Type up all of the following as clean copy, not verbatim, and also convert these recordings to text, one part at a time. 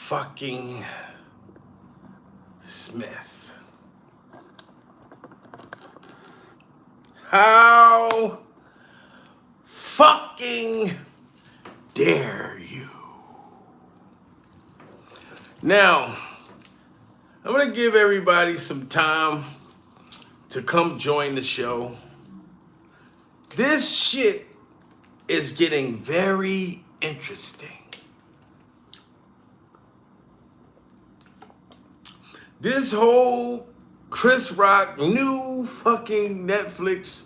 fucking Smith. How fucking dare you? Now, I'm going to give everybody some time to come join the show. This shit is getting very interesting. This whole Chris Rock new fucking Netflix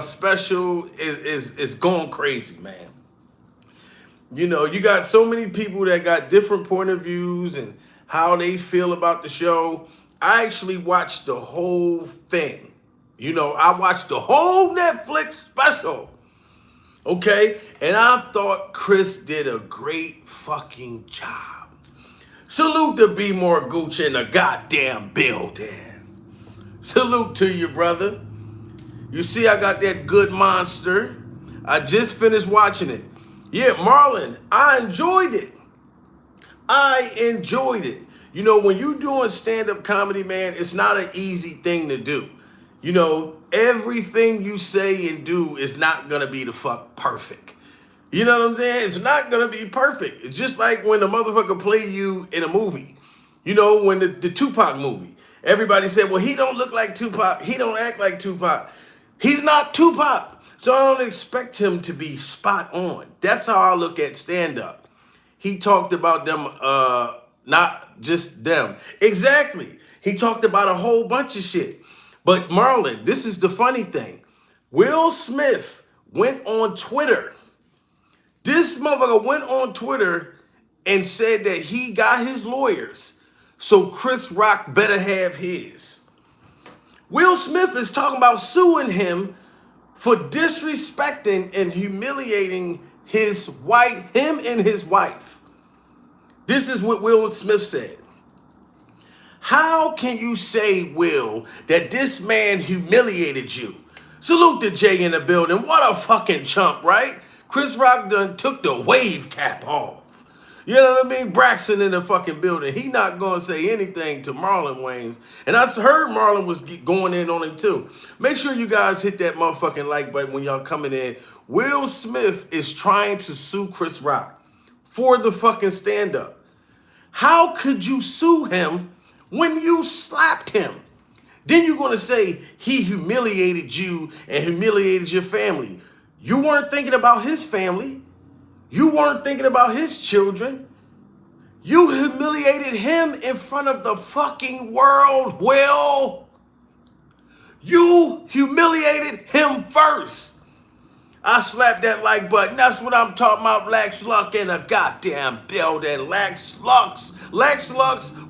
special is going crazy, man. You know, you got so many people that got different point of views and how they feel about the show. I actually watched the whole thing. You know, I watched the whole Netflix special. Okay? And I thought Chris did a great fucking job. Salute to Be More Gucci in the goddamn building. Salute to you, brother. You see, I got that good monster. I just finished watching it. Yeah, Marlon, I enjoyed it. I enjoyed it. You know, when you're doing stand-up comedy, man, it's not an easy thing to do. You know, everything you say and do is not going to be the fuck perfect. You know what I'm saying? It's not going to be perfect. It's just like when the motherfucker play you in a movie. You know, when the Tupac movie. Everybody said, well, he don't look like Tupac. He don't act like Tupac. He's not Tupac. So I don't expect him to be spot on. That's how I look at stand-up. He talked about them, not just them. Exactly. He talked about a whole bunch of shit. But Marlon, this is the funny thing. Will Smith went on Twitter. This motherfucker went on Twitter and said that he got his lawyers. So Chris Rock better have his. Will Smith is talking about suing him for disrespecting and humiliating his wife, him and his wife. This is what Will Smith said. How can you say, Will, that this man humiliated you? Salute to Jay in the building. What a fucking chump, right? Chris Rock done took the wave cap off. You know what I mean? Braxton in the fucking building. He not going to say anything to Marlon Wayans. And I heard Marlon was going in on him too. Make sure you guys hit that motherfucking like button when y'all coming in. Will Smith is trying to sue Chris Rock for the fucking stand-up. How could you sue him when you slapped him? Then you're going to say he humiliated you and humiliated your family. You weren't thinking about his family. You weren't thinking about his children. You humiliated him in front of the fucking world, Will. You humiliated him first. I slapped that like button. That's what I'm talking about. Lax Luck in a goddamn building. Lax Lux.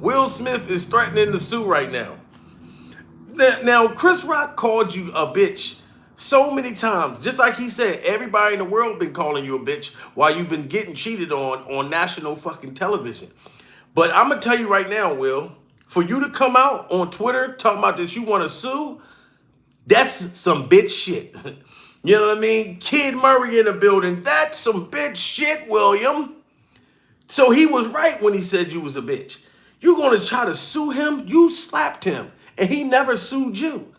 Will Smith is threatening to sue right now. Now, Chris Rock called you a bitch so many times. Just like he said, everybody in the world been calling you a bitch while you've been getting cheated on national fucking television. But I'm going to tell you right now, Will, for you to come out on Twitter talking about that you want to sue, that's some bitch shit. You know what I mean? Kid Murray in the building. That's some bitch shit, William. So he was right when he said you was a bitch. You're going to try to sue him? You slapped him, and he never sued you.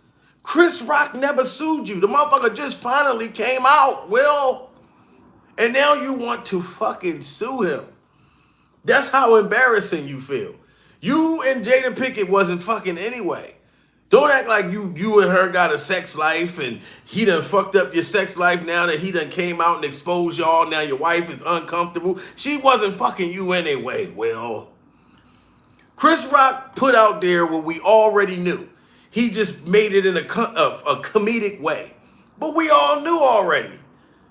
Chris Rock never sued you. The motherfucker just finally came out, Will. And now you want to fucking sue him. That's how embarrassing you feel. You and Jada Pinkett wasn't fucking anyway. Don't act like you and her got a sex life and he done fucked up your sex life now that he done came out and exposed y'all. Now your wife is uncomfortable. She wasn't fucking you anyway, Will. Chris Rock put out there what we already knew. He just made it in a comedic way. But we all knew already.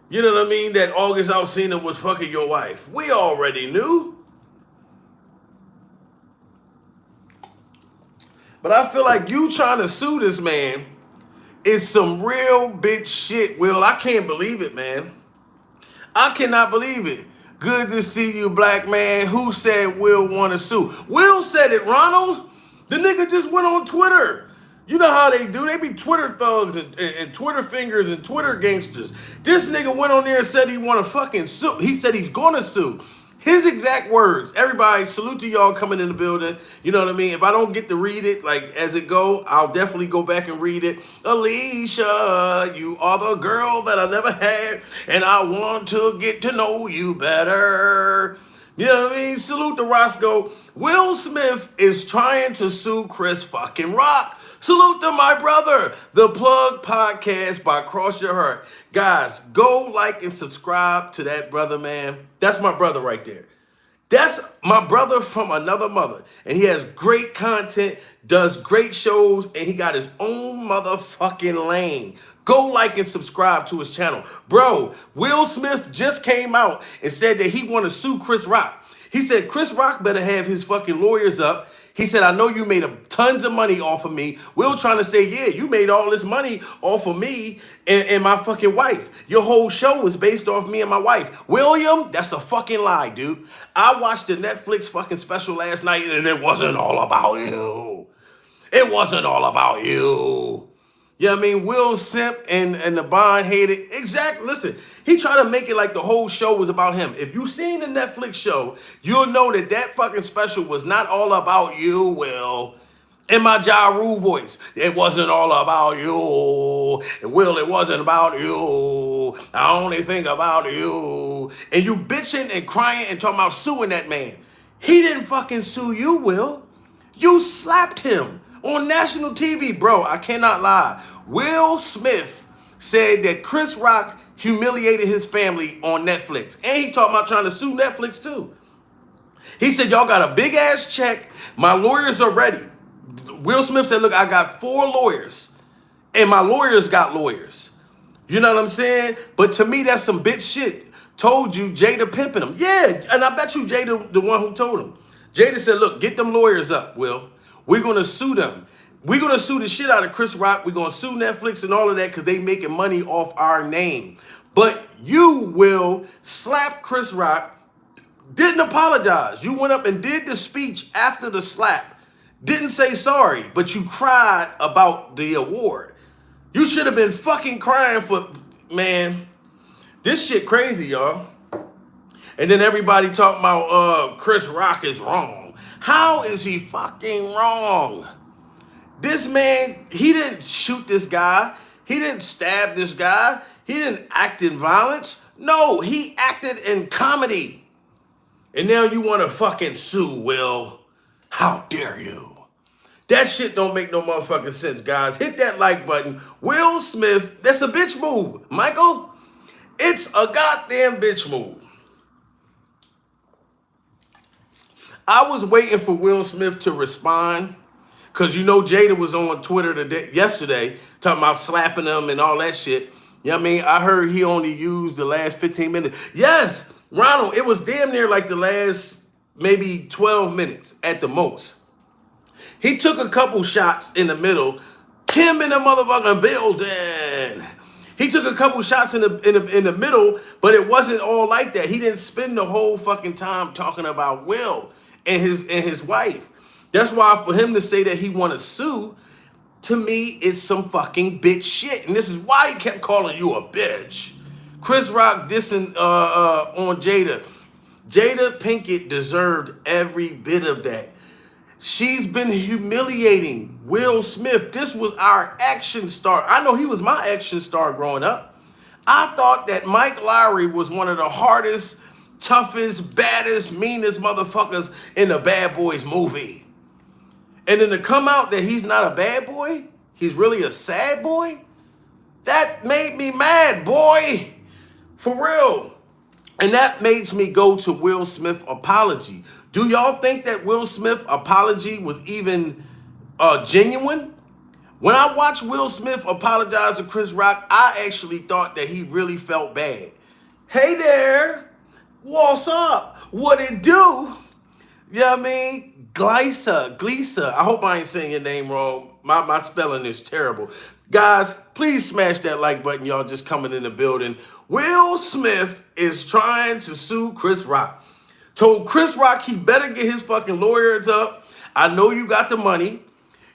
You know what I mean? That August Alsina was fucking your wife. We already knew. But I feel like you trying to sue this man is some real bitch shit, Will. I can't believe it, man. I cannot believe it. Good to see you, black man. Who said Will want to sue? Will said it, Ronald. The nigga just went on Twitter. You know how they do. They be Twitter thugs and Twitter fingers and Twitter gangsters. This nigga went on there and said he want to fucking sue. He said he's going to sue. His exact words. Everybody, salute to y'all coming in the building. You know what I mean? If I don't get to read it, like as it go, I'll definitely go back and read it. Alicia, you are the girl that I never had, and I want to get to know you better. You know what I mean? Salute to Roscoe. Will Smith is trying to sue Chris fucking Rock. Salute to my brother, the Plug Podcast by Cross Your Heart. Guys, go like and subscribe to that brother, man. That's my brother right there. That's my brother from another mother. And he has great content, does great shows, and he got his own motherfucking lane. Go like and subscribe to his channel. Bro, Will Smith just came out and said that he want to sue Chris Rock. He said Chris Rock better have his fucking lawyers up. He said, I know you made tons of money off of me. Will trying to say, yeah, you made all this money off of me and my fucking wife. Your whole show was based off me and my wife. William, that's a fucking lie, dude. I watched the Netflix fucking special last night and it wasn't all about you. It wasn't all about you. You know what I mean? Will Simp and the Bond hated. Exactly. Listen, he tried to make it like the whole show was about him. If you've seen the Netflix show, you'll know that that fucking special was not all about you, Will. In my Ja Rule voice, it wasn't all about you. Will, it wasn't about you. I only think about you. And you bitching and crying and talking about suing that man. He didn't fucking sue you, Will. You slapped him on national TV, bro. I cannot lie. Will Smith said that Chris Rock humiliated his family on Netflix. And he talking about trying to sue Netflix too. He said, y'all got a big ass check. My lawyers are ready. Will Smith said, look, I got 4 lawyers. And my lawyers got lawyers. You know what I'm saying? But to me, that's some bitch shit. Told you Jada pimping him. Yeah, and I bet you Jada the one who told him. Jada said, look, get them lawyers up, Will. We're going to sue them. We're going to sue the shit out of Chris Rock. We're going to sue Netflix and all of that because they making money off our name. But you, Will, slap Chris Rock, didn't apologize. You went up and did the speech after the slap. Didn't say sorry, but you cried about the award. You should have been fucking crying for, man, this shit crazy, y'all. And then everybody talking about Chris Rock is wrong. How is he fucking wrong? This man, he didn't shoot this guy. He didn't stab this guy. He didn't act in violence. No, he acted in comedy. And now you want to fucking sue, Will. How dare you? That shit don't make no motherfucking sense, guys. Hit that like button. Will Smith, that's a bitch move. Michael, it's a goddamn bitch move. I was waiting for Will Smith to respond because you know Jada was on Twitter yesterday talking about slapping him and all that shit. You know what I mean? I heard he only used the last 15 minutes. Yes, Ronald, it was damn near like the last maybe 12 minutes at the most. He took a couple shots in the middle. Kim in the motherfucking building. He took a couple shots in the middle, but it wasn't all like that. He didn't spend the whole fucking time talking about Will and his wife. That's why for him to say that he want to sue, to me, it's some fucking bitch shit. And this is why he kept calling you a bitch. Chris Rock dissing on Jada. Jada Pinkett deserved every bit of that. She's been humiliating Will Smith. This was our action star. I know he was my action star growing up. I thought that Mike Lowrey was one of the hardest, toughest, baddest, meanest motherfuckers in the Bad Boys movie. And then to come out that he's not a bad boy, he's really a sad boy, that made me mad, boy. For real. And that makes me go to Will Smith apology. Do y'all think that Will Smith apology was even genuine? When I watched Will Smith apologize to Chris Rock, I actually thought that he really felt bad. Hey there, what's up? What it do? You know what I mean? Gleesa. I hope I ain't saying your name wrong. My spelling is terrible. Guys, please smash that like button. Y'all just coming in the building. Will Smith is trying to sue Chris Rock. Told Chris Rock he better get his fucking lawyers up. I know you got the money.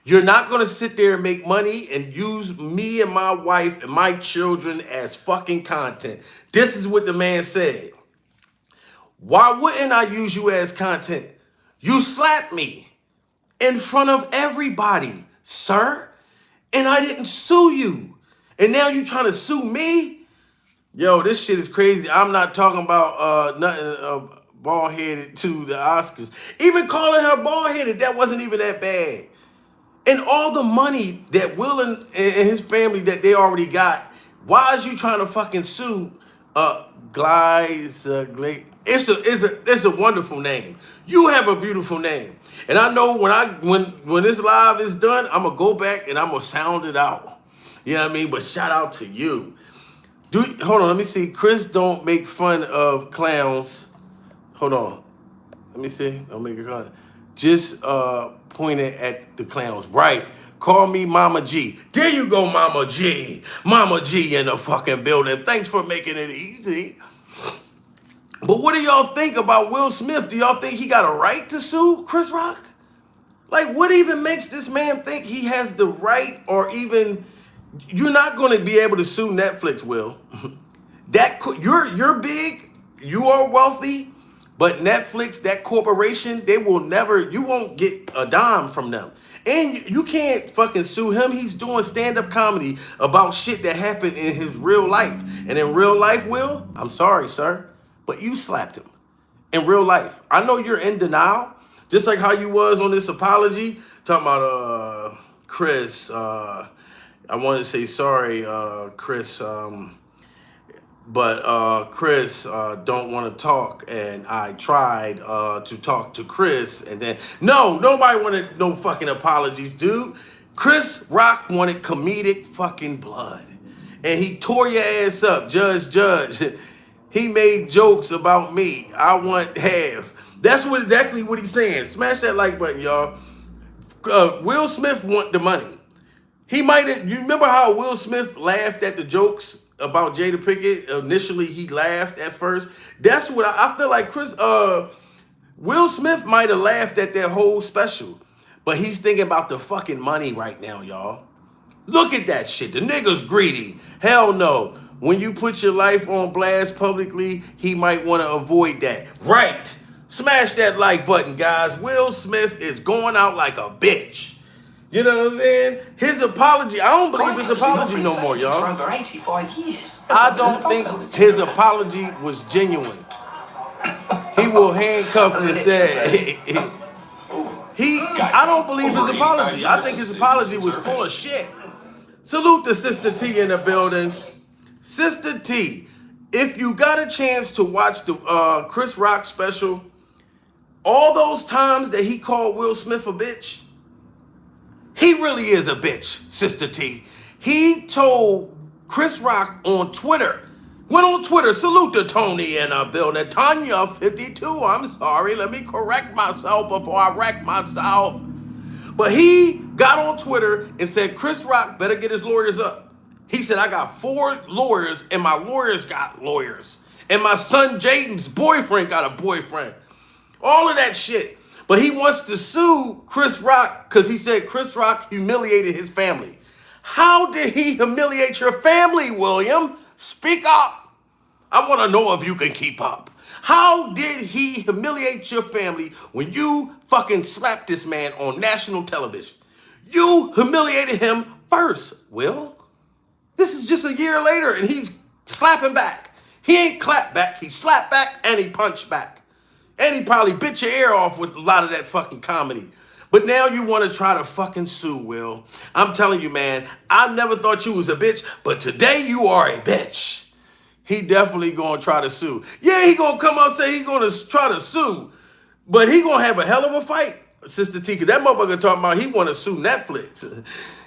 You're not going to sit there and make money and use me and my wife and my children as fucking content. This is what the man said. Why wouldn't I use you as content? You slapped me in front of everybody, sir, and I didn't sue you. And now you trying to sue me? Yo, this shit is crazy. I'm not talking about nothing bald-headed to the Oscars. Even calling her bald-headed, that wasn't even that bad. And all the money that Will and his family that they already got, why is you trying to fucking sue it's a wonderful name. You have a beautiful name. And I know when this live is done, I'm gonna go back and I'm gonna sound it out. You know what I mean? But shout out to you. Hold on, let me see. Chris don't make fun of clowns. Hold on. Let me see. Don't make a comment. Just pointing at the clowns. Right. Call me Mama G. There you go, Mama G. Mama G in the fucking building. Thanks for making it easy. But what do y'all think about Will Smith? Do y'all think he got a right to sue Chris Rock? Like, what even makes this man think he has the right, or even you're not going to be able to sue Netflix, Will? You're big, you are wealthy, but Netflix, that corporation, you won't get a dime from them. And you can't fucking sue him. He's doing stand-up comedy about shit that happened in his real life. And in real life, Will, I'm sorry, sir, but you slapped him. In real life. I know you're in denial, just like how you was on this apology, talking about Chris. I wanted to say sorry, Chris, but Chris don't want to talk, and I tried to talk to Chris, and then nobody wanted no fucking apologies, dude. Chris Rock wanted comedic fucking blood, and he tore your ass up, Judge. He made jokes about me. I want half. That's exactly what he's saying. Smash that like button, y'all. Will Smith want the money. He might have. You remember how Will Smith laughed at the jokes about Jada Pinkett? Initially, he laughed at first. That's what I feel like. Will Smith might have laughed at that whole special, but he's thinking about the fucking money right now, y'all. Look at that shit. The nigga's greedy. Hell no. When you put your life on blast publicly, he might want to avoid that. Right. Smash that like button, guys. Will Smith is going out like a bitch. You know what I'm saying? His apology, I don't believe his apology no more, y'all. For over 85 years. I don't think his apology was genuine. He will handcuff and say, I don't believe his apology. I think his apology was full of shit. Salute to Sister T in the building. Sister T, if you got a chance to watch the Chris Rock special, all those times that he called Will Smith a bitch, he really is a bitch, Sister T. He told Chris Rock on Twitter, went on Twitter, salute to Tony in a building, Tanya 52, I'm sorry, let me correct myself before I wreck myself. But he got on Twitter and said, Chris Rock better get his lawyers up. He said, I got 4 lawyers, and my lawyers got lawyers. And my son Jaden's boyfriend got a boyfriend. All of that shit. But he wants to sue Chris Rock because he said Chris Rock humiliated his family. How did he humiliate your family, William? Speak up. I want to know if you can keep up. How did he humiliate your family when you fucking slapped this man on national television? You humiliated him first, Will. This is just a year later, and he's slapping back. He ain't clapped back. He slapped back, and he punched back. And he probably bit your ear off with a lot of that fucking comedy. But now you want to try to fucking sue, Will. I'm telling you, man, I never thought you was a bitch, but today you are a bitch. He definitely going to try to sue. Yeah, he going to come out and say he going to try to sue, but he going to have a hell of a fight, Sister T, because that motherfucker talking about he want to sue Netflix.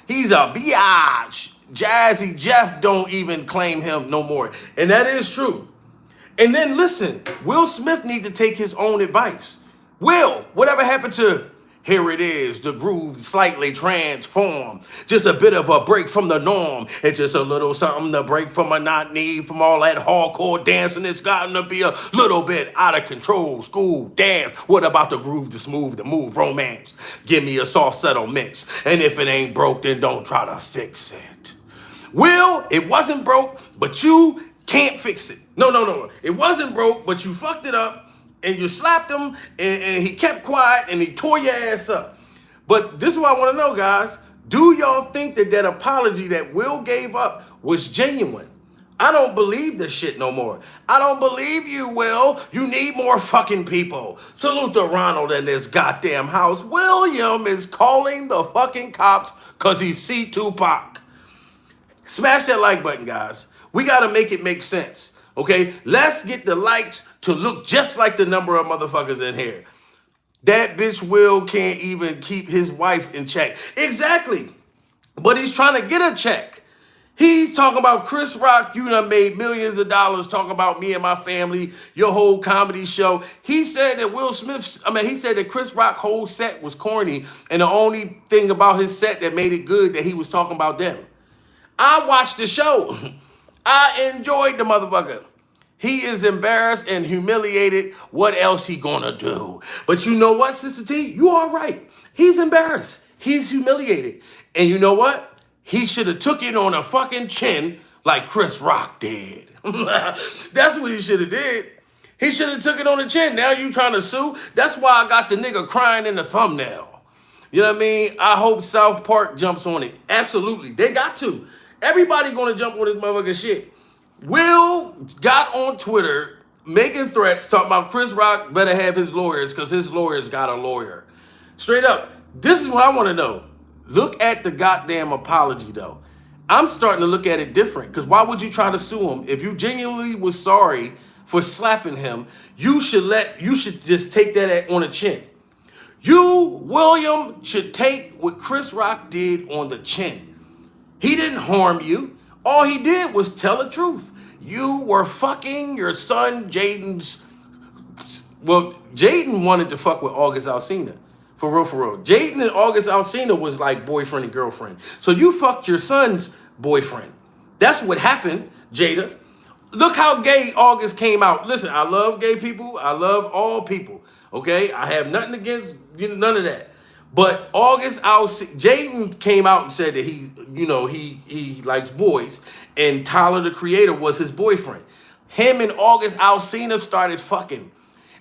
He's a biatch. Jazzy Jeff don't even claim him no more. And that is true. And then listen, Will Smith needs to take his own advice. Will, whatever happened to, here it is, the groove slightly transformed. Just a bit of a break from the norm. It's just a little something to break from a monotony, from all that hardcore dancing. It's gotten to be a little bit out of control. School, dance. What about the groove, the smooth, the move, romance? Give me a soft, subtle mix. And if it ain't broke, then don't try to fix it. Will, it wasn't broke, but you can't fix it. No. It wasn't broke, but you fucked it up. and you slapped him, and he kept quiet, and he tore your ass up. But this is what I want to know, guys. Do y'all think that that apology that Will gave up was genuine? I don't believe this shit no more. I don't believe you, Will. You need more fucking people. Salute to Ronald in this goddamn house. William is calling the fucking cops because he see Tupac. Smash that like button, guys. We got to make it make sense. Okay? Let's get the likes to look just like the number of motherfuckers in here. That bitch Will can't even keep his wife in check. Exactly. But he's trying to get a check. He's talking about Chris Rock, you done made millions of dollars talking about me and my family, your whole comedy show. He said that he said that Chris Rock's whole set was corny, and the only thing about his set that made it good that he was talking about them. I watched the show. I enjoyed the motherfucker. He is embarrassed and humiliated. What else he gonna do? But you know what, Sister T? You are right. He's embarrassed. He's humiliated. And you know what? He should have took it on a fucking chin like Chris Rock did. That's what he should have did. He should have took it on the chin. Now you trying to sue? That's why I got the nigga crying in the thumbnail. You know what I mean? I hope South Park jumps on it. Absolutely. They got to. Everybody gonna jump on this motherfucking shit. Will got on Twitter making threats talking about Chris Rock better have his lawyers because his lawyers got a lawyer. Straight up. This is what I want to know. Look at the goddamn apology, though. I'm starting to look at it different, because why would you try to sue him? If you genuinely was sorry for slapping him, you should just take that on the chin. You, William, should take what Chris Rock did on the chin. He didn't harm you. All he did was tell the truth. You were fucking your son Jaden's... Well, Jaden wanted to fuck with August Alsina. For real, for real. Jaden and August Alsina was like boyfriend and girlfriend. So you fucked your son's boyfriend. That's what happened, Jada. Look how gay August came out. Listen, I love gay people. I love all people. Okay? I have nothing against none of that. But Jaden came out and said that he likes boys. And Tyler, the Creator, was his boyfriend. Him and August Alsina started fucking.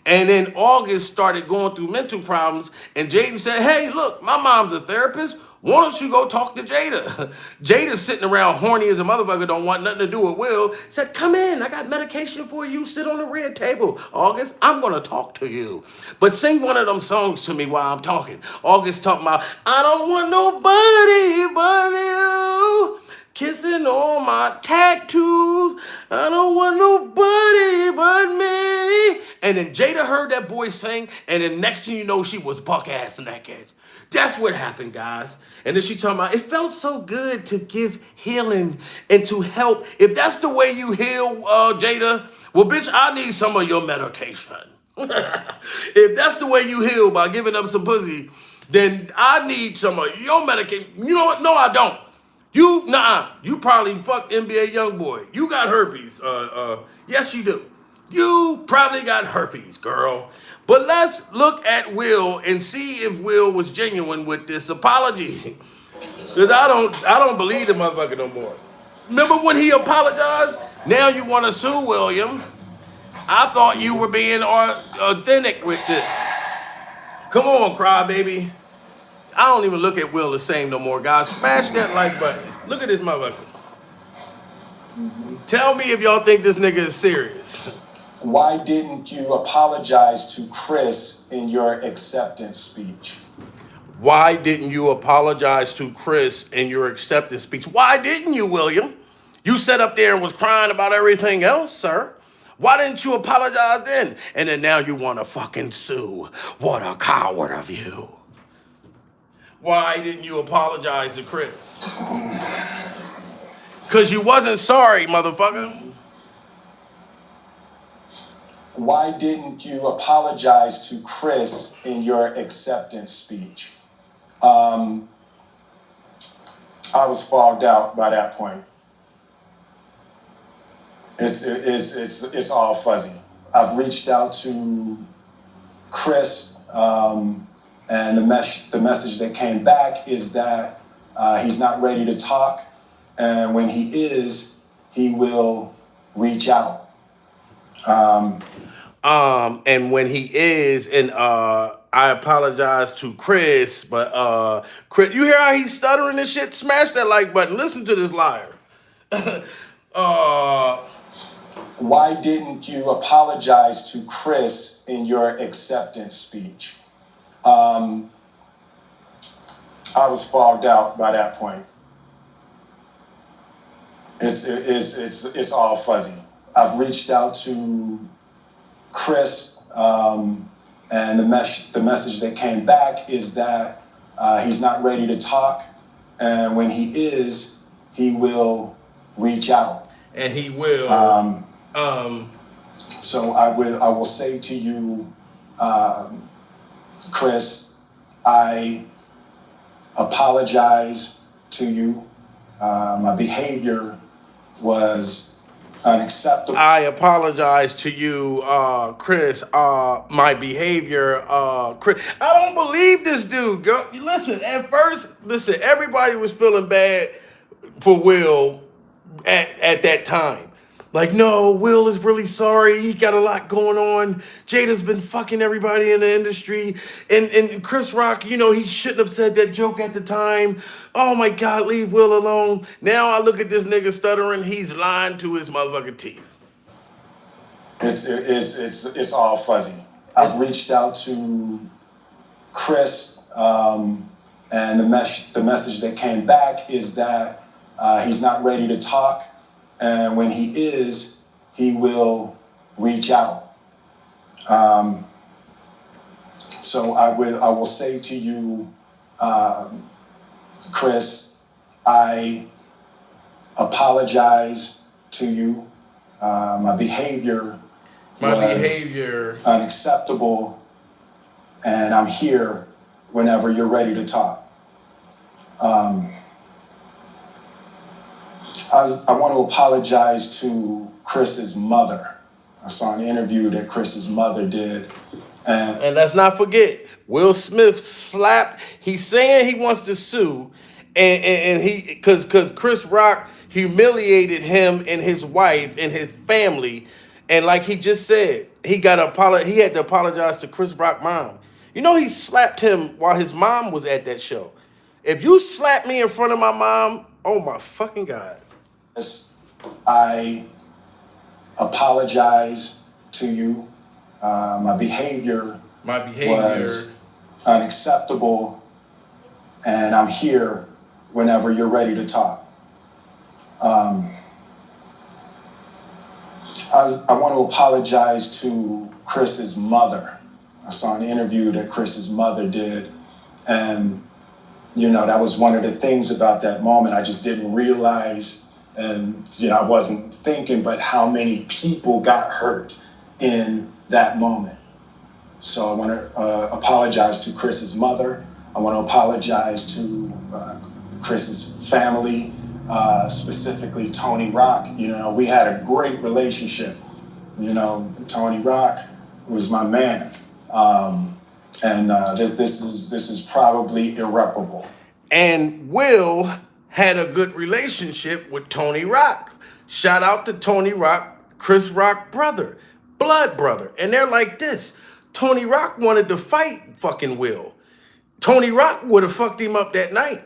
And then August started going through mental problems, and Jaden said, hey, look, my mom's a therapist. Why don't you go talk to Jada? Jada's sitting around horny as a motherfucker, don't want nothing to do with Will. Said, come in, I got medication for you. Sit on the red table. August, I'm going to talk to you. But sing one of them songs to me while I'm talking. August talking about, I don't want nobody but you. Kissing on my tattoos. I don't want nobody but me. And then Jada heard that boy sing, and then next thing you know, she was buck ass naked. That's what happened, guys. And then she talking about, it felt so good to give healing and to help. If that's the way you heal, Jada, well, bitch, I need some of your medication. If that's the way you heal by giving up some pussy, then I need some of your medication. You know what? No, I don't. You probably fucked NBA Youngboy. You got herpes. Yes, you do. You probably got herpes, girl. But let's look at Will and see if Will was genuine with this apology. Because I don't believe the motherfucker no more. Remember when he apologized? Now you want to sue William. I thought you were being authentic with this. Come on, crybaby. I don't even look at Will the same no more, guys. Smash that like button. Look at this motherfucker. Tell me if y'all think this nigga is serious. Why didn't you apologize to Chris in your acceptance speech? Why didn't you apologize to Chris in your acceptance speech? Why didn't you, William? You sat up there and was crying about everything else, sir. Why didn't you apologize then? And then now you want to fucking sue. What a coward of you. Why didn't you apologize to Chris? Because you wasn't sorry, motherfucker. Why didn't you apologize to Chris in your acceptance speech? I was fogged out by that point. It's all fuzzy. I've reached out to Chris, and the message that came back is that he's not ready to talk, and when he is, he will reach out. And when he is, and I apologize to Chris, but Chris, you hear how he's stuttering and shit? Smash that like button. Listen to this liar. uh, Why didn't you apologize to Chris in your acceptance speech? I was fogged out by that point. It's all fuzzy. I've reached out to Chris, and the message that came back is that he's not ready to talk, and when he is, he will reach out. And he will. So I will say to you, Chris, I apologize to you. My behavior was unacceptable. I apologize to you, Chris. My behavior, Chris. I don't believe this dude. Girl. Listen, at first, everybody was feeling bad for Will at that time. Like, no, Will is really sorry. He got a lot going on. Jada's been fucking everybody in the industry. And Chris Rock, he shouldn't have said that joke at the time. Oh my God, leave Will alone. Now I look at this nigga stuttering. He's lying to his motherfucking teeth. It's all fuzzy. I've reached out to Chris, and the message that came back is that he's not ready to talk. And when he is, he will reach out. So I will say to you, Chris, I apologize to you. My behavior was unacceptable, and I'm here whenever you're ready to talk. I want to apologize to Chris's mother. I saw an interview that Chris's mother did. And let's not forget, Will Smith slapped. He's saying he wants to sue, and he because Chris Rock humiliated him and his wife and his family, and like he just said, he had to apologize to Chris Rock's mom. He slapped him while his mom was at that show. If you slap me in front of my mom, oh my fucking God. I apologize to you. My behavior was unacceptable, and I'm here whenever you're ready to talk. I want to apologize to Chris's mother. I saw an interview that Chris's mother did, and that was one of the things about that moment. I just didn't realize, and I wasn't thinking, but how many people got hurt in that moment. So I want to apologize to Chris's mother. I want to apologize to Chris's family, specifically Tony Rock. We had a great relationship. Tony Rock was my man, and this is probably irreparable. And Will had a good relationship with Tony Rock. Shout out to Tony Rock, Chris Rock brother, blood brother. And they're like this. Tony Rock wanted to fight fucking Will. Tony Rock would have fucked him up that night.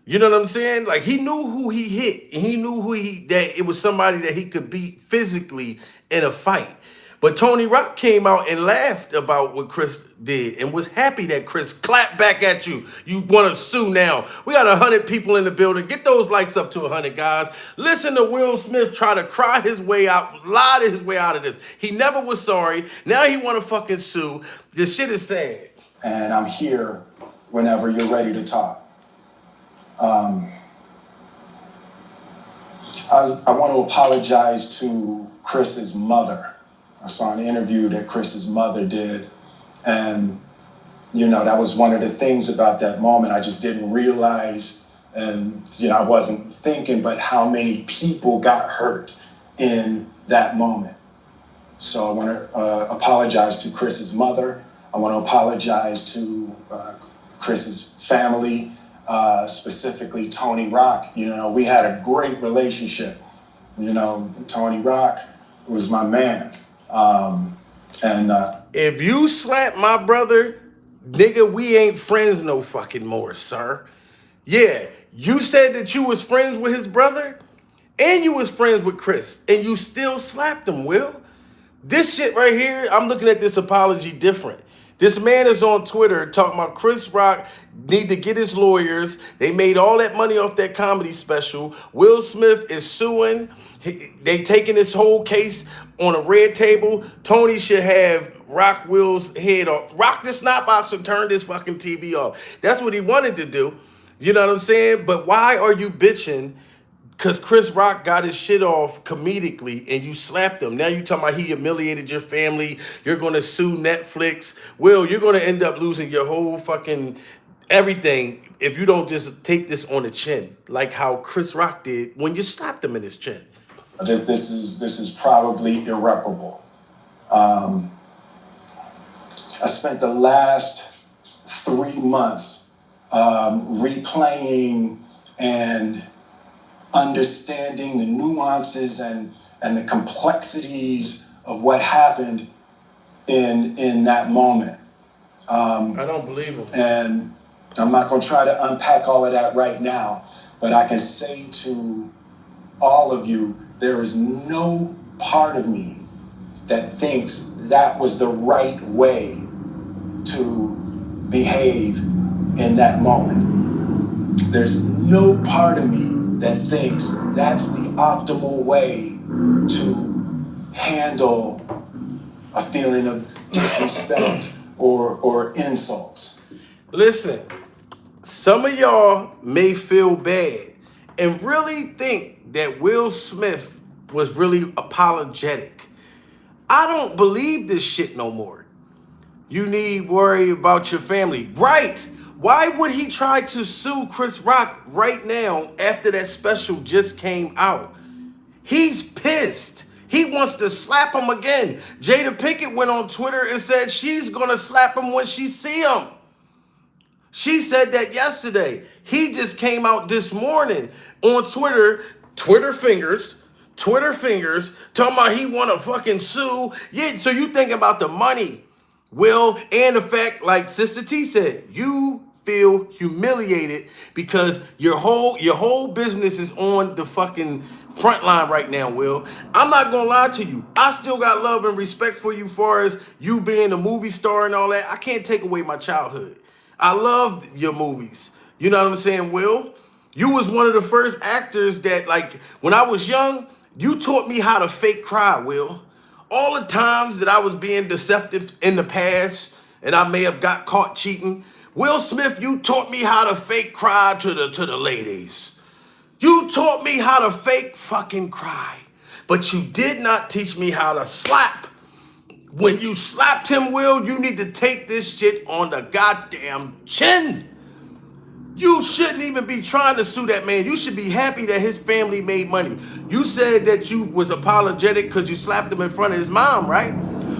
You know what I'm saying? Like, he knew who he hit. And he knew that it was somebody that he could beat physically in a fight. But Tony Rock came out and laughed about what Chris did and was happy that Chris clapped back at you. You want to sue now. We got 100 people in the building. Get those likes up to 100, guys. Listen to Will Smith try to cry his way out, lie his way out of this. He never was sorry. Now he want to fucking sue. This shit is sad. And I'm here whenever you're ready to talk. I want to apologize to Chris's mother. I saw an interview that Chris's mother did, and that was one of the things about that moment. I just didn't realize, and I wasn't thinking, but how many people got hurt in that moment. So I want to apologize to Chris's mother. I want to apologize to Chris's family, specifically Tony Rock. We had a great relationship. Tony Rock was my man. And If you slap my brother, nigga, we ain't friends no fucking more, sir. Yeah, you said that you was friends with his brother, and you was friends with Chris, and you still slapped him, Will. This shit right here, I'm looking at this apology different. This man is on Twitter talking about Chris Rock need to get his lawyers. They made all that money off that comedy special. Will Smith is suing. They taking this whole case on a red table. Tony should have Rock Will's head off. Rock the snot box and turn this fucking TV off. That's what he wanted to do. You know what I'm saying? But why are you bitching? Because Chris Rock got his shit off comedically and you slapped him. Now you talking about he humiliated your family. You're going to sue Netflix. Will, you're going to end up losing your whole fucking everything if you don't just take this on the chin, like how Chris Rock did when you slapped him in his chin. this is probably irreparable. I spent the last 3 months replaying and understanding the nuances and the complexities of what happened in that moment. I don't believe him. And I'm not going to try to unpack all of that right now, but I can say to all of you, there is no part of me that thinks that was the right way to behave in that moment. There's no part of me that thinks that's the optimal way to handle a feeling of disrespect or insults. Listen, some of y'all may feel bad and really think that Will Smith was really apologetic. I don't believe this shit no more. You need worry about your family. Right. Why would he try to sue Chris Rock right now after that special just came out? He's pissed. He wants to slap him again. Jada Pinkett went on Twitter and said she's going to slap him when she see him. She said that yesterday. He just came out this morning on Twitter, Twitter fingers, talking about he want to fucking sue. Yeah, so you thinking about the money, Will, and the fact, like Sister T said, you feel humiliated because your whole business is on the fucking front line right now, Will. I'm not gonna lie to you. I still got love and respect for you, far as you being a movie star and all that. I can't take away my childhood. I loved your movies. You know what I'm saying, Will? You was one of the first actors that, like, when I was young, you taught me how to fake cry, Will. All the times that I was being deceptive in the past and I may have got caught cheating, Will Smith, you taught me how to fake cry to the ladies. You taught me how to fake fucking cry. But you did not teach me how to slap. When you slapped him, Will, you need to take this shit on the goddamn chin. You shouldn't even be trying to sue that man. You should be happy that his family made money. You said that you was apologetic because you slapped him in front of his mom, right?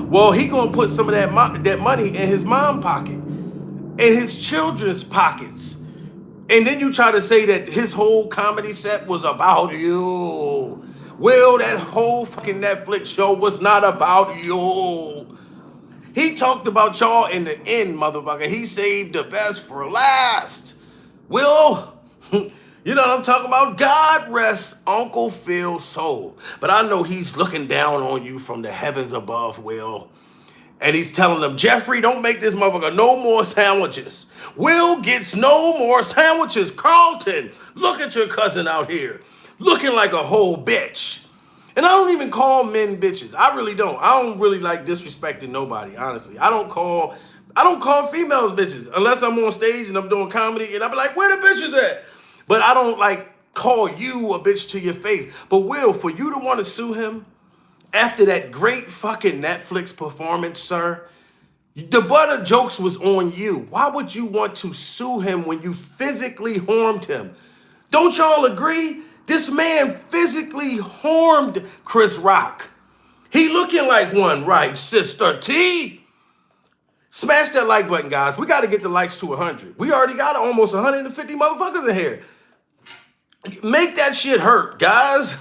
Well, he gonna put some of that money in his mom's pocket, in his children's pockets. And then you try to say that his whole comedy set was about you. Will, that whole fucking Netflix show was not about you. He talked about y'all in the end, motherfucker. He saved the best for last. Will, you know what I'm talking about? God rest Uncle Phil's soul. But I know he's looking down on you from the heavens above, Will. And he's telling them, Jeffrey, don't make this motherfucker no more sandwiches. Will gets no more sandwiches. Carlton, look at your cousin out here, looking like a whole bitch. And I don't even call men bitches. I really don't. I don't really like disrespecting nobody, honestly. I don't call females bitches unless I'm on stage and I'm doing comedy and I be like, where the bitches at? But I don't like call you a bitch to your face. But Will, for you to want to sue him after that great fucking Netflix performance, sir, the butt of jokes was on you. Why would you want to sue him when you physically harmed him? Don't y'all agree? This man physically harmed Chris Rock. He looking like one, right, Sister T? Smash that like button, guys. We got to get the likes to 100. We already got almost 150 motherfuckers in here. Make that shit hurt, guys.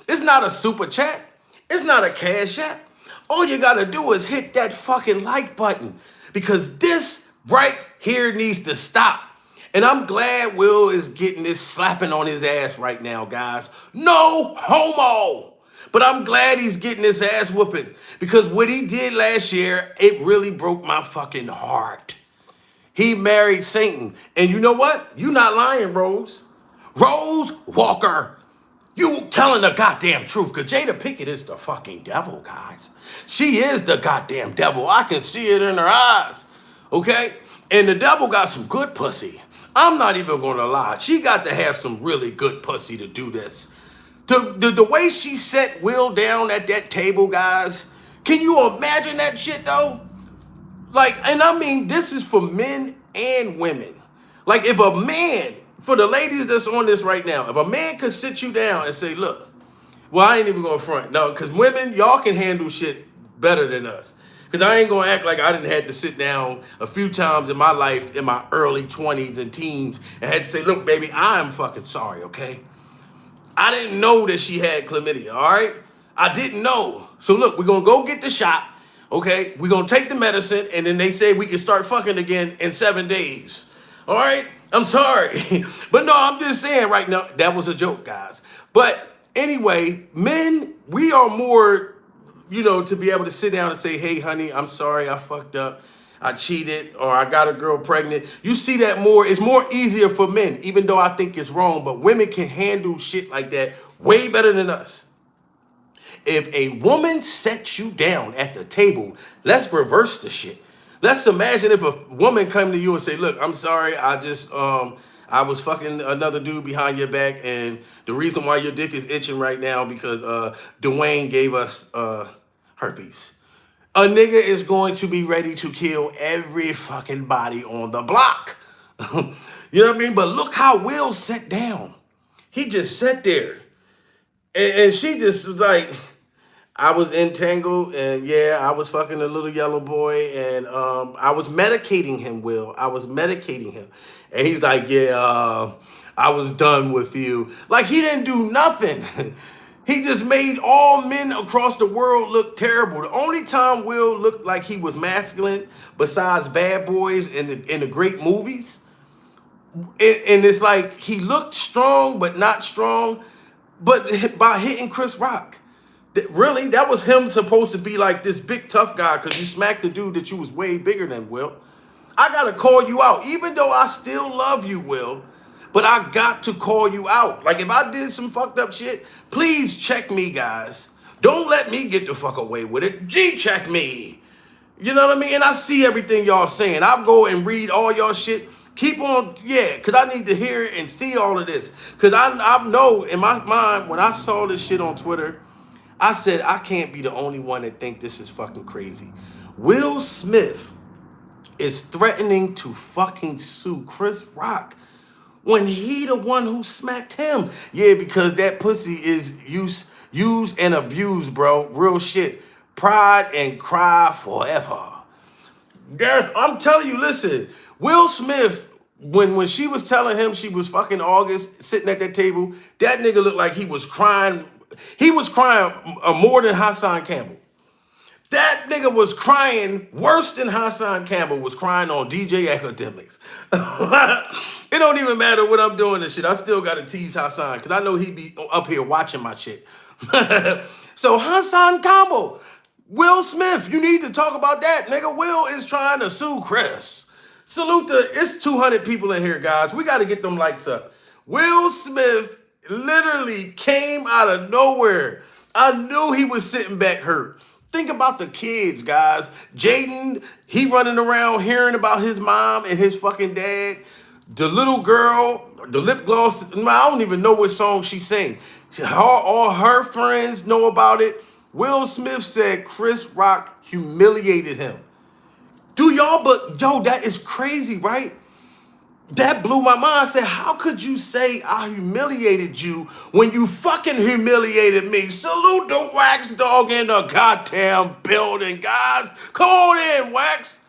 It's not a super chat. It's not a cash app. all you gotta do is hit that fucking like button, because this right here needs to stop. And I'm glad Will is getting this slapping on his ass right now, guys. No homo. But I'm glad he's getting his ass whooping, because what he did last year, it really broke my fucking heart. He married Satan. And you know what? You're not lying, Rose. Rose Walker. You telling the goddamn truth, because Jada Pinkett is the fucking devil, guys. She is the goddamn devil. I can see it in her eyes, okay? And the devil got some good pussy. I'm not even going to lie. She got to have some really good pussy to do this. The way she set Will down at that table, guys, can you imagine that shit, though? Like, and I mean, this is for men and women. Like, if a man, for the ladies that's on this right now, if a man could sit you down and say, look, well, I ain't even gonna front. No, because women, y'all can handle shit better than us. Because I ain't gonna act like I didn't have to sit down a few times in my life, in my early 20s and teens, and had to say, look, baby, I'm fucking sorry, okay? I didn't know that she had chlamydia, all right? I didn't know. So look, we're gonna go get the shot, okay? We're gonna take the medicine, and then they say we can start fucking again in 7 days. All right? I'm sorry. But no, I'm just saying right now, that was a joke, guys. But anyway, men, we are more, to be able to sit down and say, hey, honey, I'm sorry, I fucked up. I cheated, or I got a girl pregnant. You see that more. It's more easier for men, even though I think it's wrong. But women can handle shit like that way better than us. If a woman sets you down at the table, let's reverse the shit. Let's imagine if a woman come to you and say, look, I'm sorry, I was fucking another dude behind your back, and the reason why your dick is itching right now because Dwayne gave us herpes. A nigga is going to be ready to kill every fucking body on the block. You know what I mean? But look how Will sat down. He just sat there. And she just was like, I was entangled, and yeah, I was fucking a little yellow boy, and I was medicating him, Will. I was medicating him. And he's like, yeah, I was done with you. Like, he didn't do nothing. He just made all men across the world look terrible. The only time Will looked like he was masculine, besides Bad Boys and the great movies, and it's like he looked strong but not strong, but by hitting Chris Rock. Really, that was him supposed to be like this big tough guy because you smacked the dude that you was way bigger than, Will. I got to call you out, even though I still love you, Will. But I got to call you out. Like, if I did some fucked up shit, please check me, guys. Don't let me get the fuck away with it. G-check me. You know what I mean? And I see everything y'all saying. I'll go and read all y'all shit. Keep on, yeah, because I need to hear it and see all of this. Because I know in my mind, when I saw this shit on Twitter, I said, I can't be the only one that think this is fucking crazy. Will Smith is threatening to fucking sue Chris Rock when he the one who smacked him. Yeah, because that pussy is used and abused, bro. Real shit. Pride and cry forever. Yes, I'm telling you, listen. Will Smith, when she was telling him she was fucking August sitting at that table, that nigga looked like he was crying. He was crying more than Hassan Campbell. That nigga was crying worse than Hassan Campbell was crying on DJ Academics. It don't even matter what I'm doing and shit. I still got to tease Hassan because I know he be up here watching my shit. So Hassan Campbell, Will Smith, you need to talk about that. Nigga, Will is trying to sue Chris. Salute to, it's 200 people in here, guys. We got to get them likes up. Will Smith literally came out of nowhere. I knew he was sitting back hurt. Think about the kids, guys. Jaden, he running around hearing about his mom and his fucking dad. The little girl, the lip gloss, I don't even know what song she sang. All her friends know about it. Will Smith said Chris Rock humiliated him. Do y'all, but yo, that is crazy, right? That blew my mind. I said, how could you say I humiliated you when you fucking humiliated me? Salute the Wax Dog in the goddamn building, guys. Come on in, Wax.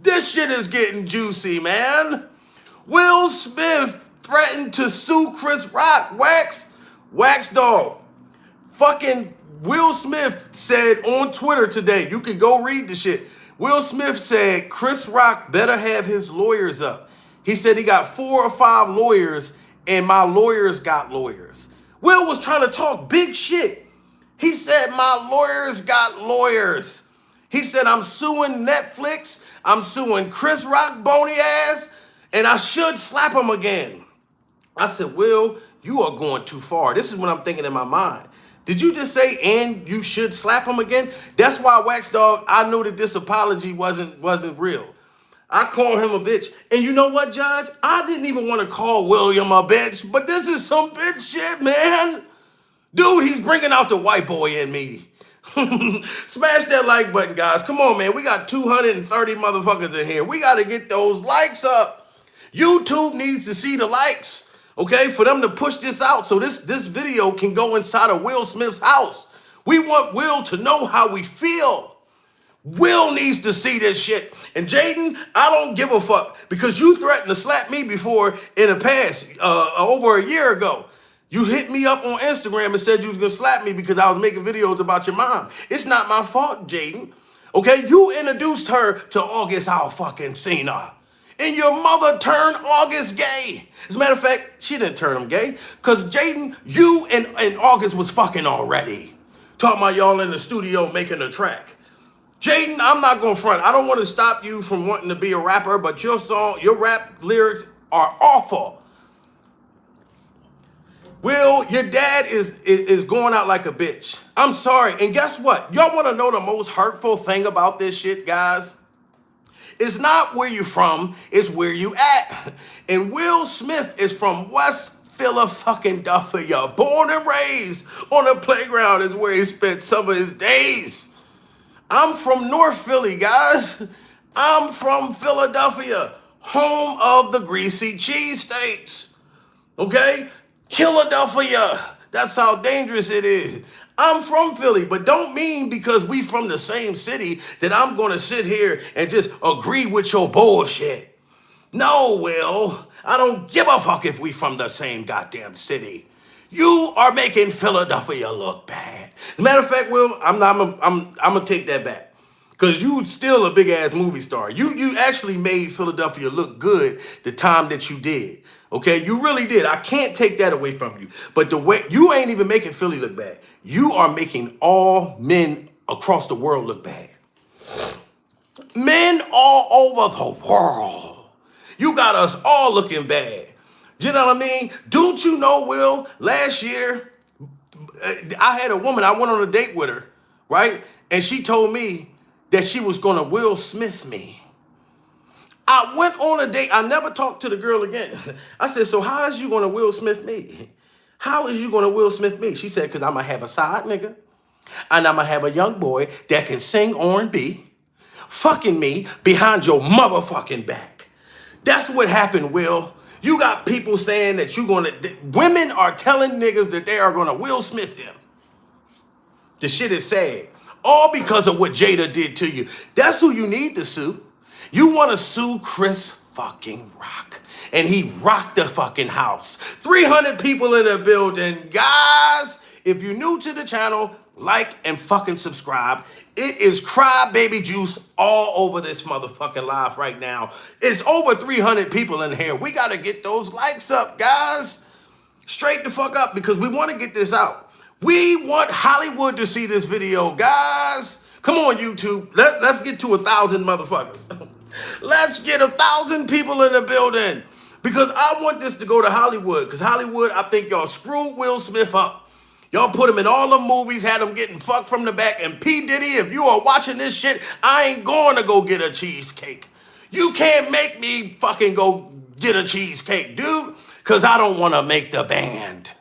This shit is getting juicy, man. Will Smith threatened to sue Chris Rock. Wax Dog. Fucking Will Smith said on Twitter today, you can go read the shit. Will Smith said Chris Rock better have his lawyers up. He said he got 4 or 5 lawyers, and my lawyers got lawyers. Will was trying to talk big shit. He said my lawyers got lawyers. He said I'm suing Netflix, I'm suing Chris Rock bony ass, and I should slap him again. I said, Will, you are going too far. This is what I'm thinking in my mind. Did you just say, and you should slap him again? That's why, Wax Dog, I knew that this apology wasn't real. I called him a bitch. And you know what, Judge? I didn't even want to call William a bitch, but this is some bitch shit, man. Dude, he's bringing out the white boy in me. Smash that like button, guys. Come on, man. We got 230 motherfuckers in here. We got to get those likes up. YouTube needs to see the likes, okay, for them to push this out so this video can go inside of Will Smith's house. We want Will to know how we feel. Will needs to see this shit. And Jaden, I don't give a fuck because you threatened to slap me before in the past, over a year ago. You hit me up on Instagram and said you was gonna slap me because I was making videos about your mom. It's not my fault, Jaden. Okay, you introduced her to August Alsina. And your mother turned August gay. As a matter of fact, she didn't turn him gay. Because Jaden, you and August was fucking already. Talking about y'all in the studio making a track. Jaden, I'm not going to front. I don't want to stop you from wanting to be a rapper, but your rap lyrics are awful. Will, your dad is going out like a bitch. I'm sorry. And guess what? Y'all want to know the most hurtful thing about this shit, guys? It's not where you're from, it's where you at. And Will Smith is from West Philadelphia, born and raised on a playground is where he spent some of his days. I'm from North Philly, guys. I'm from Philadelphia, home of the greasy cheesesteaks. Okay? Philadelphia. That's how dangerous it is. I'm from Philly, but don't mean because we from the same city that I'm going to sit here and just agree with your bullshit. No, Will. I don't give a fuck if we from the same goddamn city. You are making Philadelphia look bad. As a matter of fact, Will, I'm gonna take that back. Because you still a big ass movie star. You actually made Philadelphia look good the time that you did. Okay, you really did. I can't take that away from you. But the way you ain't even making Philly look bad. You are making all men across the world look bad. Men all over the world. You got us all looking bad. You know what I mean? Don't you know, Will, last year, I had a woman, I went on a date with her, right? And she told me that she was going to Will Smith me. I went on a date. I never talked to the girl again. I said, so how is you going to Will Smith me? How is you going to Will Smith me? She said, because I'm going to have a side nigga. And I'm going to have a young boy that can sing R&B, fucking me behind your motherfucking back. That's what happened, Will. You got people saying that you're going to... Women are telling niggas that they are going to Will Smith them. The shit is sad. All because of what Jada did to you. That's who you need to sue. You want to sue Chris fucking Rock. And he rocked the fucking house. 300 people in the building. Guys, if you're new to the channel, like and fucking subscribe. It is crybaby juice all over this motherfucking live right now. It's over 300 people in here. We got to get those likes up, guys. Straight the fuck up because we want to get this out. We want Hollywood to see this video, guys. Come on, YouTube. Let's get to 1,000 motherfuckers. Let's get 1,000 people in the building because I want this to go to Hollywood because Hollywood, I think y'all screwed Will Smith up. Y'all put him in all the movies, had him getting fucked from the back. And P. Diddy, if you are watching this shit, I ain't going to go get a cheesecake. You can't make me fucking go get a cheesecake, dude, because I don't want to make the band.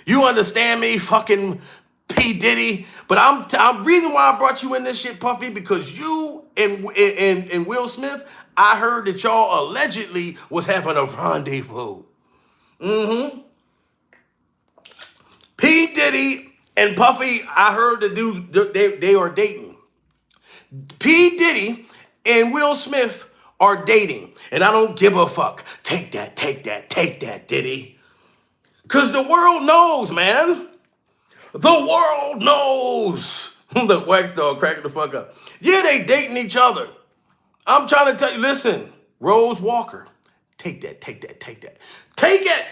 You understand me, fucking P. Diddy? But I'm reason why I brought you in this shit, Puffy, because you and Will Smith, I heard that y'all allegedly was having a rendezvous. P. Diddy and Puffy, I heard the dude, they are dating. P. Diddy and Will Smith are dating. And I don't give a fuck. Take that, Diddy. Because the world knows, man. The world knows. The wax dog cracking the fuck up. Yeah, they dating each other. I'm trying to tell you, listen, Rose Walker, take that, take that, take that. Take it!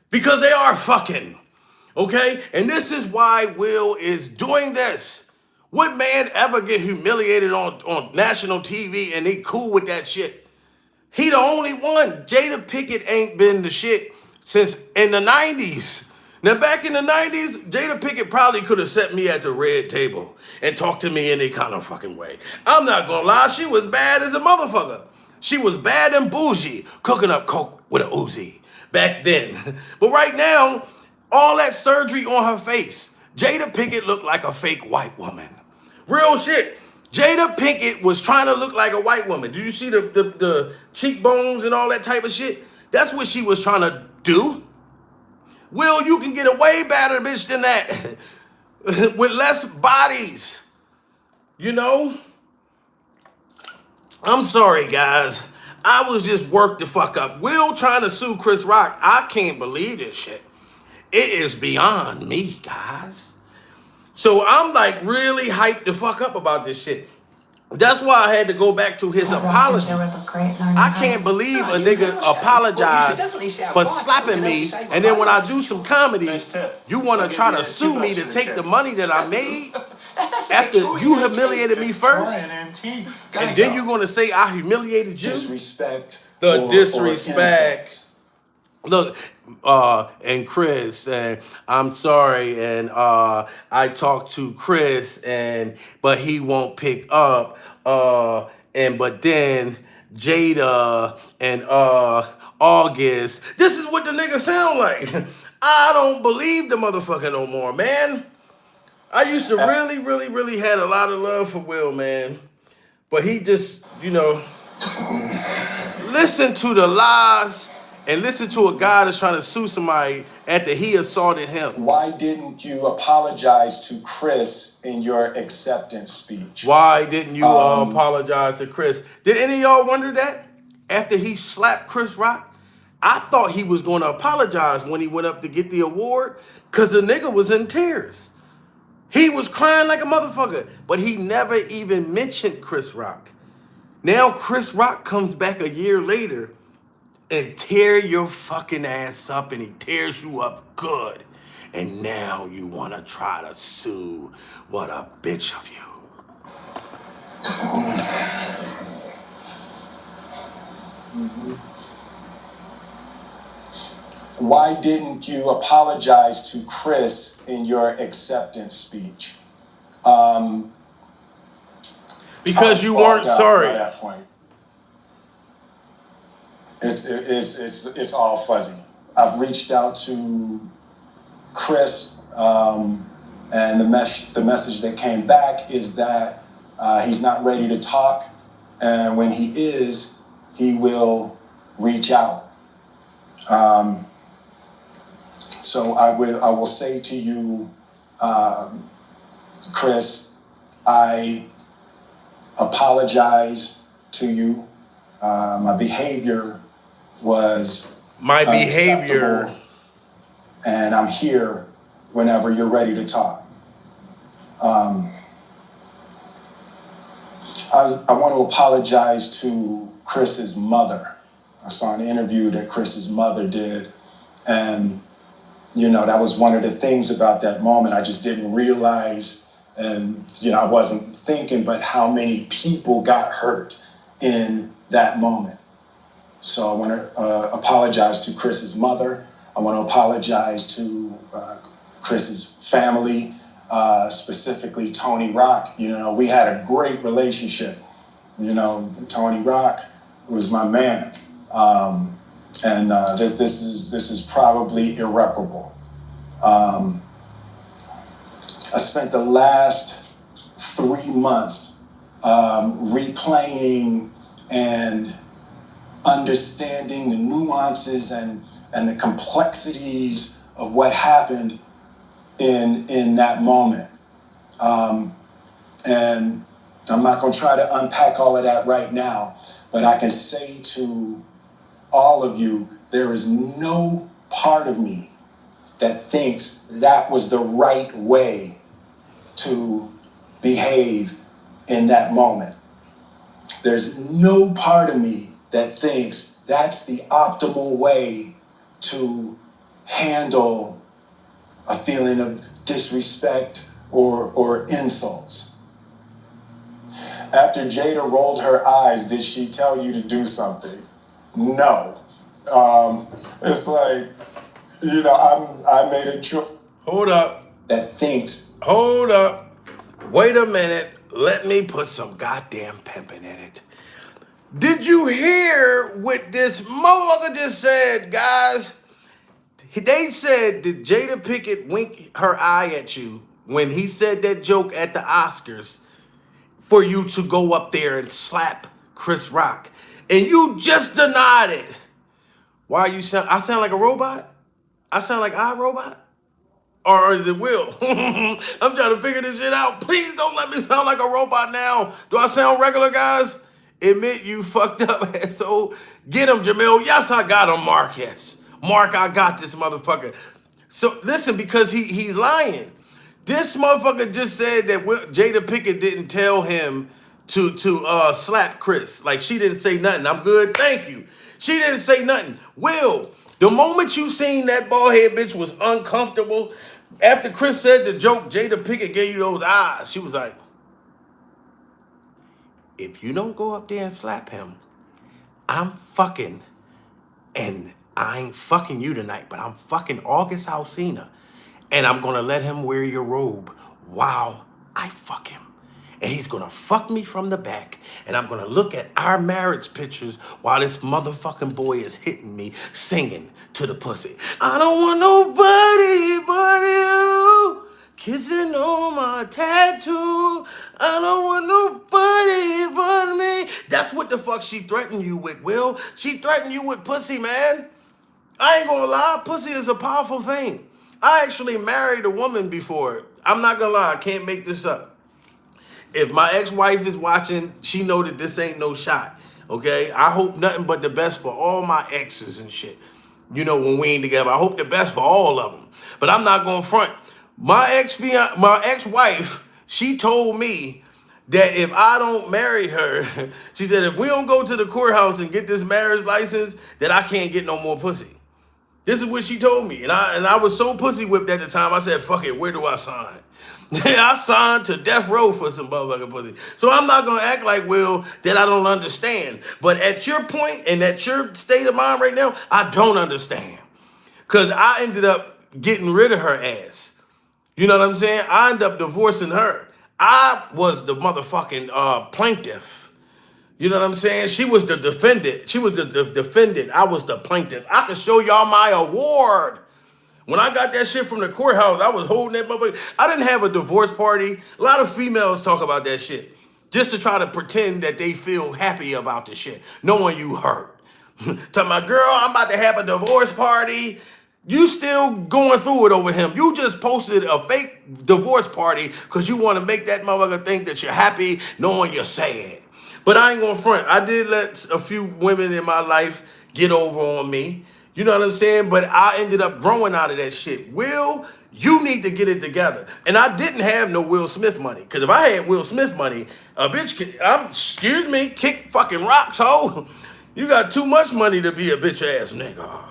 Because they are fucking. Okay? And this is why Will is doing this. What man ever get humiliated on national TV and they cool with that shit? He the only one. Jada Pinkett ain't been the shit since in the 90s. Now, back in the 90s, Jada Pinkett probably could have set me at the red table and talked to me any kind of fucking way. I'm not gonna lie, she was bad as a motherfucker. She was bad and bougie, cooking up coke with a Uzi back then. But right now, all that surgery on her face, Jada Pinkett looked like a fake white woman. Real shit. Jada Pinkett was trying to look like a white woman. Did you see the cheekbones and all that type of shit? That's what she was trying to do. Will, you can get a way better bitch than that. With less bodies. You know? I'm sorry, guys. I was just worked the fuck up. Will trying to sue Chris Rock. I can't believe this shit. It is beyond me, guys. So I'm like really hyped the fuck up about this shit. That's why I had to go back to his apology. I can't believe a nigga apologized for slapping me, and then when I do some comedy, you want to try to sue me to take the money that I made after you humiliated me first, and then you're going to say I humiliated you? Disrespect. The disrespect. Look, and Chris, and I'm sorry, and I talked to Chris, but he won't pick up, but then Jada and August. This is what the nigga sound like. I don't believe the motherfucker no more, man. I used to really had a lot of love for Will, man, but he just, listen to the lies. And listen to a guy that's trying to sue somebody after he assaulted him. Why didn't you apologize to Chris in your acceptance speech? Why didn't you apologize to Chris? Did any of y'all wonder that? After he slapped Chris Rock? I thought he was going to apologize when he went up to get the award because the nigga was in tears. He was crying like a motherfucker, but he never even mentioned Chris Rock. Now Chris Rock comes back a year later and tear your fucking ass up, and he tears you up good. And now you want to try to sue. What a bitch of you. Why didn't you apologize to Chris in your acceptance speech? Because you weren't sorry. By that point. It's all fuzzy. I've reached out to Chris, and the message that came back is that he's not ready to talk, and when he is, he will reach out. So I will say to you, Chris, I apologize to you. My behavior was unacceptable, and I'm here whenever you're ready to talk. I want to apologize to Chris's mother. I saw an interview that Chris's mother did, and that was one of the things about that moment. I just didn't realize, and I wasn't thinking, but how many people got hurt in that moment. So I want to apologize to Chris's mother. I want to apologize to Chris's family, specifically Tony Rock. We had a great relationship. Tony Rock was my man, and this is probably irreparable. I spent the last 3 months replaying and understanding the nuances and the complexities of what happened in that moment. And I'm not going to try to unpack all of that right now, but I can say to all of you, there is no part of me that thinks that was the right way to behave in that moment. There's no part of me that thinks that's the optimal way to handle a feeling of disrespect or insults. After Jada rolled her eyes, did she tell you to do something? No. It's like, I made a choice. Hold up. That thinks. Hold up. Wait a minute. Let me put some goddamn pimping in it. Did you hear what this motherfucker just said, guys? They said, did Jada Pinkett wink her eye at you when he said that joke at the Oscars for you to go up there and slap Chris Rock? And you just denied it. Why you sound? I sound like a robot? I sound like iRobot? Or is it Will? I'm trying to figure this shit out. Please don't let me sound like a robot now. Do I sound regular, guys? Admit you fucked up, asshole. Get him, Jamil. Yes, I got him, Mark. Yes. Mark, I got this motherfucker. So listen, because he's lying. This motherfucker just said that Jada Pinkett didn't tell him to slap Chris. Like, she didn't say nothing. I'm good, thank you. She didn't say nothing. Will, the moment you seen that bald head bitch was uncomfortable, after Chris said the joke, Jada Pinkett gave you those eyes. She was like, if you don't go up there and slap him, I'm fucking, and I ain't fucking you tonight, but I'm fucking August Alsina. And I'm gonna let him wear your robe while I fuck him. And he's gonna fuck me from the back. And I'm gonna look at our marriage pictures while this motherfucking boy is hitting me, singing to the pussy. I don't want nobody but you, kissing on my tattoo. I don't want nobody but me. That's what the fuck she threatened you with, Will. She threatened you with pussy, man. I ain't gonna lie, pussy is a powerful thing. I actually married a woman before. I'm not gonna lie, I can't make this up. If my ex-wife is watching, she know that this ain't no shot, okay? I hope nothing but the best for all my exes and shit. You know, when we ain't together, I hope the best for all of them. But I'm not gonna front. My ex-wife, she told me that if I don't marry her, she said, if we don't go to the courthouse and get this marriage license, that I can't get no more pussy. This is what she told me. And I was so pussy whipped at the time, I said, fuck it, where do I sign? I signed to death row for some motherfucking pussy. So I'm not going to act like, Will, that I don't understand. But at your point and at your state of mind right now, I don't understand. Because I ended up getting rid of her ass. You know what I'm saying? I ended up divorcing her. I was the motherfucking plaintiff. You know what I'm saying? She was the defendant. She was the defendant. I was the plaintiff. I can show y'all my award. When I got that shit from the courthouse, I was holding that motherfucker. I didn't have a divorce party. A lot of females talk about that shit just to try to pretend that they feel happy about the shit, knowing you hurt. Tell my girl, I'm about to have a divorce party. You still going through it over him. You just posted a fake divorce party because you want to make that motherfucker think that you're happy knowing you're sad. But I ain't gonna front. I did let a few women in my life get over on me. You know what I'm saying? But I ended up growing out of that shit. Will, you need to get it together. And I didn't have no Will Smith money. Because if I had Will Smith money, a bitch could, kick fucking rocks, ho. You got too much money to be a bitch ass nigga.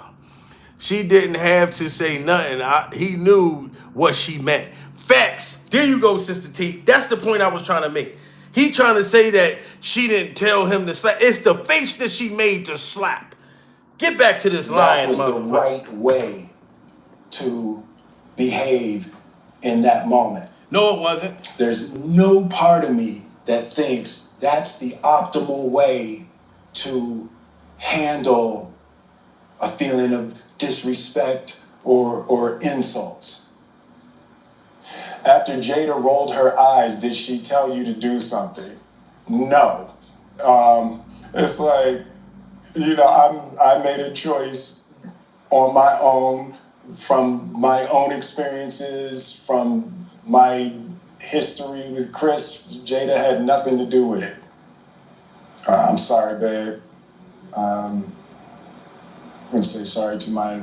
She didn't have to say nothing. He knew what she meant. Facts. There you go, Sister T. That's the point I was trying to make. He trying to say that she didn't tell him to slap. It's the face that she made to slap. Get back to this line, motherfucker. That was the right way to behave in that moment. No, it wasn't. There's no part of me that thinks that's the optimal way to handle a feeling of disrespect or insults. After Jada rolled her eyes, did she tell you to do something? No. It's like, I made a choice on my own from my own experiences, from my history with Chris. Jada had nothing to do with it. I'm sorry, babe. I'm going to say sorry to my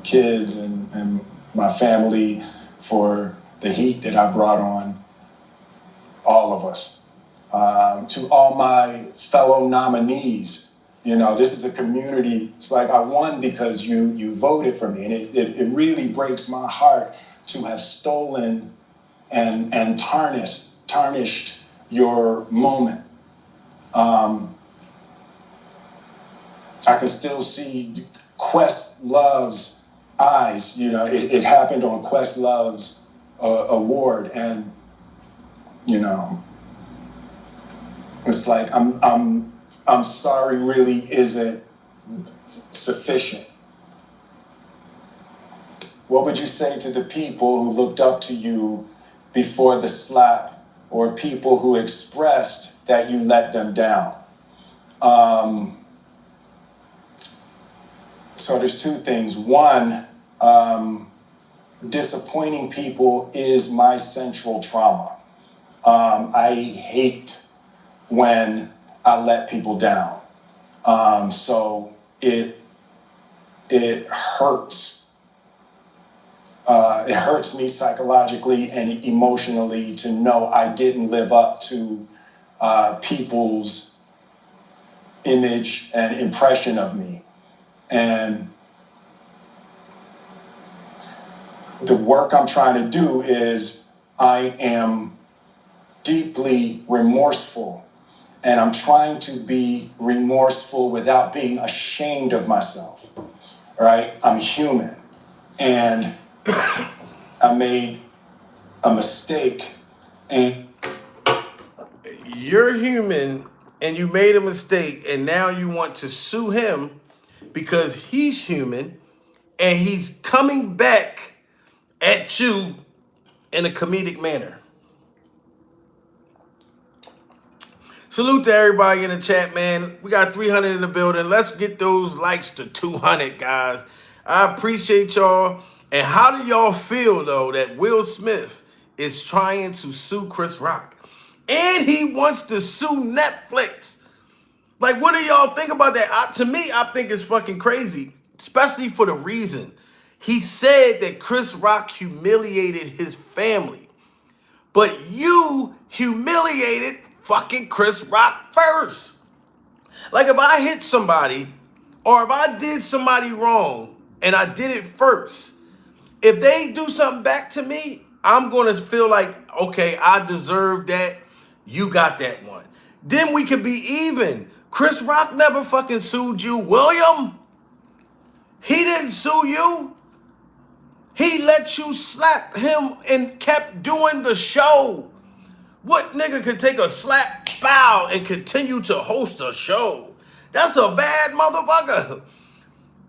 kids and my family, for the heat that I brought on all of us. To all my fellow nominees, this is a community. It's like I won because you voted for me, and it really breaks my heart to have stolen and tarnished your moment. I can still see Questlove's eyes. It happened on Questlove's award, and it's like I'm sorry really isn't sufficient. What would you say to the people who looked up to you before the slap, or people who expressed that you let them down? So there's two things. One, disappointing people is my central trauma. I hate when I let people down. So it hurts. It hurts me psychologically and emotionally to know I didn't live up to people's image and impression of me. And the work I'm trying to do is I am deeply remorseful, and I'm trying to be remorseful without being ashamed of myself, right? I'm human, and I made a mistake. And You're human and you made a mistake, and now you want to sue him because he's human and he's coming back at you in a comedic manner. Salute to everybody in the chat, man. We got 300 in the building. Let's get those likes to 200, guys. I appreciate y'all. And how do y'all feel, though, that Will Smith is trying to sue Chris Rock? And he wants to sue Netflix. Like, what do y'all think about that? To me, I think it's fucking crazy, especially for the reason he said that Chris Rock humiliated his family. But you humiliated fucking Chris Rock first. Like, if I hit somebody or if I did somebody wrong and I did it first, if they do something back to me, I'm going to feel like, okay, I deserve that. You got that one. Then we could be even. Chris Rock never fucking sued you, William. He didn't sue you. He let you slap him and kept doing the show. What nigga could take a slap, bow, and continue to host a show? That's a bad motherfucker.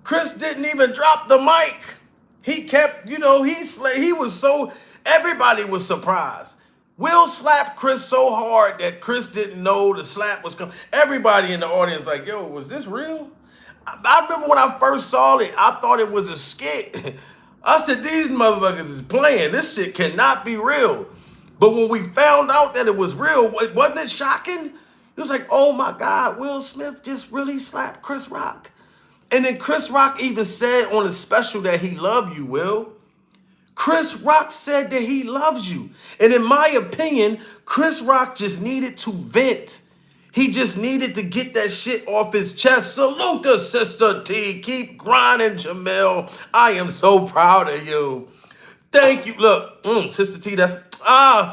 Chris didn't even drop the mic. He kept, he was so, everybody was surprised. Will slapped Chris so hard that Chris didn't know the slap was coming. Everybody in the audience like, yo, was this real? I remember when I first saw it, I thought it was a skit. I said, these motherfuckers is playing. This shit cannot be real. But when we found out that it was real, wasn't it shocking? It was like, oh my God, Will Smith just really slapped Chris Rock. And then Chris Rock even said on a special that he loved you, Will. Chris Rock said that he loves you. And in my opinion, Chris Rock just needed to vent. He just needed to get that shit off his chest. Salute to Sister T. Keep grinding, Jamil. I am so proud of you. Thank you. Look, Sister T,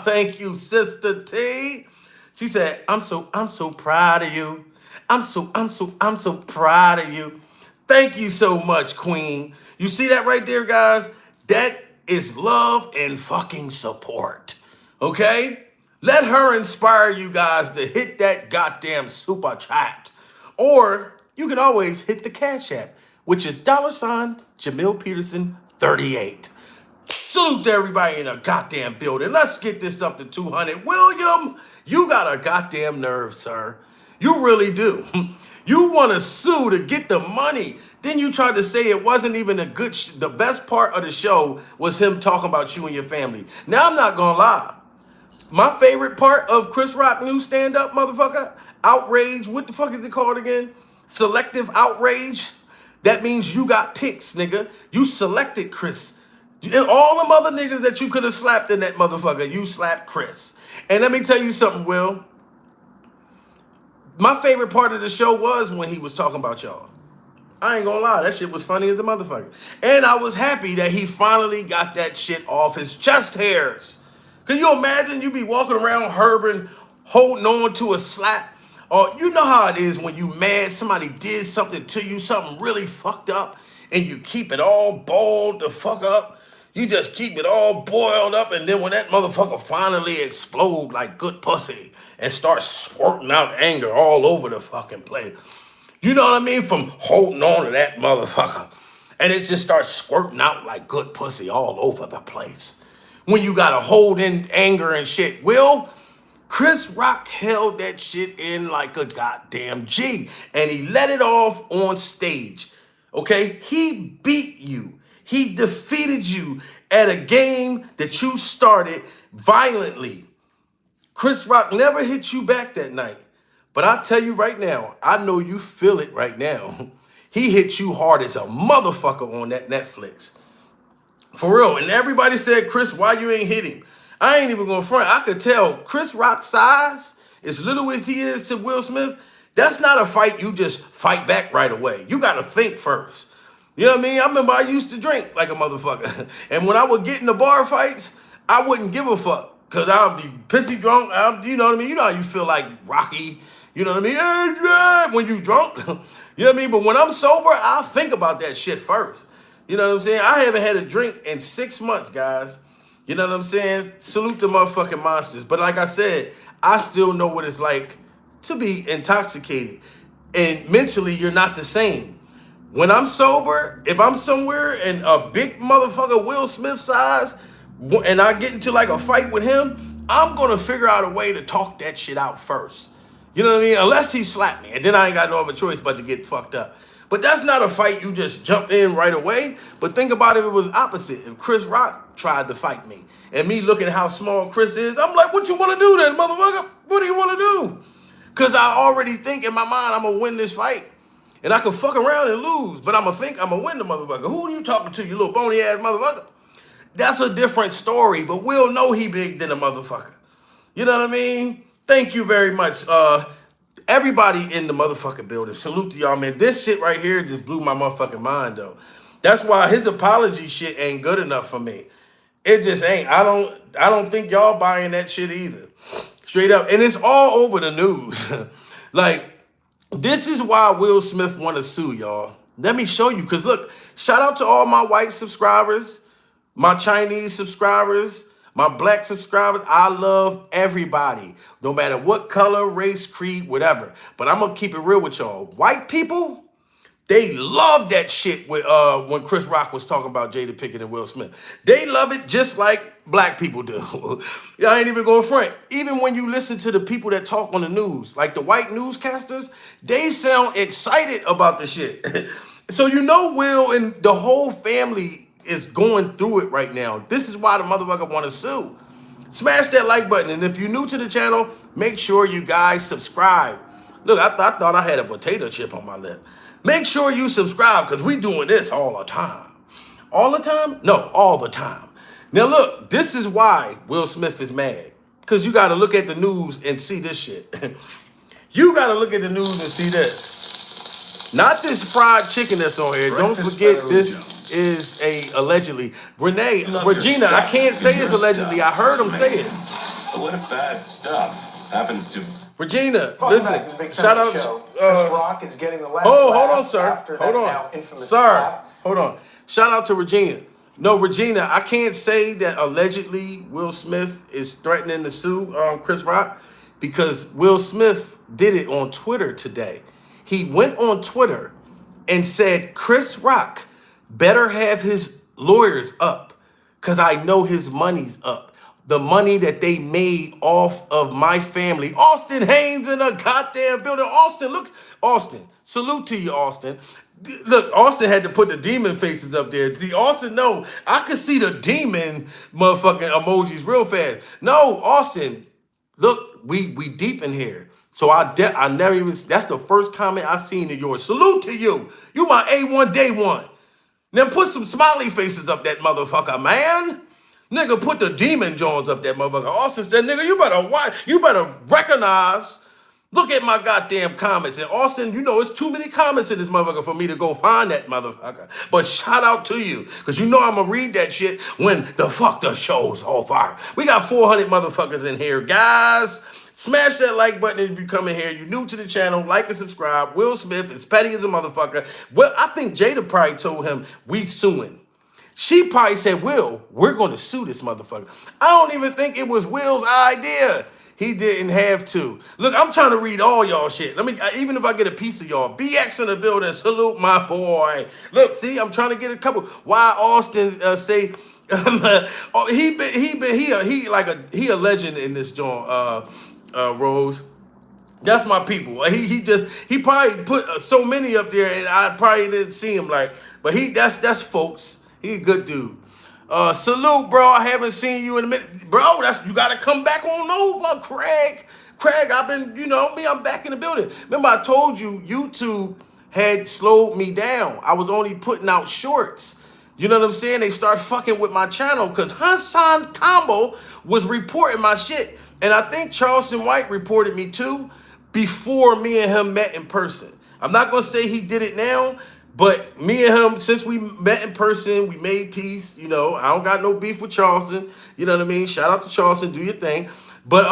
thank you, Sister T. She said, I'm so proud of you. I'm so proud of you. Thank you so much, Queen. You see that right there, guys? That is love and fucking support. Okay? Let her inspire you guys to hit that goddamn super chat. Or you can always hit the Cash App, which is $Jamil Peterson 38. Salute to everybody in the goddamn building. Let's get this up to 200. William, you got a goddamn nerve, sir. You really do. You want to sue to get the money. Then you tried to say it wasn't even the best part of the show was him talking about you and your family. Now, I'm not going to lie. My favorite part of Chris Rock new stand-up, motherfucker, outrage, what the fuck is it called again? Selective outrage. That means you got picks, nigga. You selected Chris. All them other niggas that you could have slapped in that motherfucker, you slapped Chris. And let me tell you something, Will. My favorite part of the show was when he was talking about y'all. I ain't gonna lie, that shit was funny as a motherfucker. And I was happy that he finally got that shit off his chest hairs. Can you imagine you be walking around Herban holding on to a slap? Or you know how it is when you mad, somebody did something to you, something really fucked up, and you keep it all balled the fuck up. You just keep it all boiled up, and then when that motherfucker finally explode like good pussy and start squirting out anger all over the fucking place. You know what I mean? From holding on to that motherfucker. And it just starts squirting out like good pussy all over the place. When you gotta hold in anger and shit. Will, Chris Rock held that shit in like a goddamn G. And he let it off on stage. Okay? He beat you. He defeated you at a game that you started violently. Chris Rock never hit you back that night. But I tell you right now, I know you feel it right now. He hit you hard as a motherfucker on that Netflix. For real. And everybody said, Chris, why you ain't hit him? I ain't even gonna front. I could tell Chris Rock's size, as little as he is to Will Smith, that's not a fight you just fight back right away. You gotta think first. You know what I mean? I remember I used to drink like a motherfucker. And when I would get in the bar fights, I wouldn't give a fuck. Cause I'd be pissy drunk. You know what I mean? You know how you feel like Rocky. You know what I mean? When you drunk. You know what I mean? But when I'm sober, I'll think about that shit first. You know what I'm saying? I haven't had a drink in 6 months, guys. You know what I'm saying? Salute the motherfucking monsters. But like I said, I still know what it's like to be intoxicated. And mentally, you're not the same. When I'm sober, if I'm somewhere and a big motherfucker Will Smith size, and I get into like a fight with him, I'm gonna figure out a way to talk that shit out first. You know what I mean? Unless he slapped me, and then I ain't got no other choice but to get fucked up. But that's not a fight you just jump in right away. But think about if it was opposite. If Chris Rock tried to fight me, and me looking how small Chris is, I'm like, what you want to do then, motherfucker? What do you want to do? Because I already think in my mind I'm gonna win this fight. And I can fuck around and lose, but I'm gonna think I'm gonna win the motherfucker. Who are you talking to, you little bony ass motherfucker? That's a different story, but we'll know he big than a motherfucker. You know what I mean? Thank you very much. Everybody in the motherfucking building, salute to y'all, man. This shit right here just blew my motherfucking mind, though. That's why his apology shit ain't good enough for me. It just ain't. I don't think y'all buying that shit either. Straight up. And it's all over the news. Like, this is why Will Smith want to sue, y'all. Let me show you, because look, shout out to all my white subscribers, my Chinese subscribers, my black subscribers. I love everybody, no matter what color, race, creed, whatever. But I'm going to keep it real with y'all. White people, they love that shit with, when Chris Rock was talking about Jada Pinkett and Will Smith. They love it just like black people do. Y'all ain't even going front. Even when you listen to the people that talk on the news, like the white newscasters, they sound excited about the shit. So you know Will and the whole family is going through it right now. This is why the motherfucker want to sue. Smash that like button. And if you're new to the channel, make sure you guys subscribe. Look, I thought I had a potato chip on my lip. Make sure you subscribe because we doing this all the time. All the time? No, all the time. Now look, this is why Will Smith is mad. Because you got to look at the news and see this shit. You got to look at the news and see this. Not this fried chicken that's on here. Don't forget this is a allegedly. Regina, I can't say it's allegedly. I heard him say it. But what if bad stuff happens to Regina, listen. Shout out to Chris Rock is getting the last hold on, sir. after Hold that on. now infamous Sir, slap. hold on. Shout out to Regina. No, Regina, I can't say that allegedly Will Smith is threatening to sue Chris Rock because Will Smith did it on Twitter today. He went on Twitter and said, Chris Rock better have his lawyers up because I know his money's up. The money that they made off of my family. Austin Haynes in a goddamn building. Austin, look, Austin, salute to you, Austin. Look, Austin had to put the demon faces up there. See, Austin, no, I could see the demon motherfucking emojis real fast. No, Austin, look, we deep in here. So I never even, that's the first comment I seen of yours. Salute to you. You my A1 day one. Then put some smiley faces up that motherfucker, man. Nigga, put the demon Jones up that motherfucker. Austin said, nigga, you better watch, you better recognize. Look at my goddamn comments. And Austin, you know, it's too many comments in this motherfucker for me to go find that motherfucker. But shout out to you, because you know I'm going to read that shit when the fuck the show's on fire. We got 400 motherfuckers in here. Guys, smash that like button if you come in here. You're new to the channel. Like and subscribe. Will Smith is petty as a motherfucker. Well, I think Jada probably told him, we suing. She probably said, Will, we're going to sue this motherfucker. I don't even think it was Will's idea. He didn't have to. Look, I'm trying to read all y'all shit. Let me, even if I get a piece of y'all. BX in the building, salute my boy. Look, see, I'm trying to get a couple. Why Austin say, he a legend in this joint, Rose. That's my people. He probably put so many up there, and I probably didn't see him like. But that's folks. He a good dude. Salute, bro. I haven't seen you in a minute, bro. You gotta come back on over, Craig. Craig, I've been, you know me. I'm back in the building. Remember, I told you YouTube had slowed me down. I was only putting out shorts. You know what I'm saying? They start fucking with my channel because Hassan Combo was reporting my shit, and I think Charleston White reported me too before me and him met in person. I'm not gonna say he did it now. But me and him, since we met in person, we made peace. You know, I don't got no beef with Charleston. You know what I mean? Shout out to Charleston, do your thing. But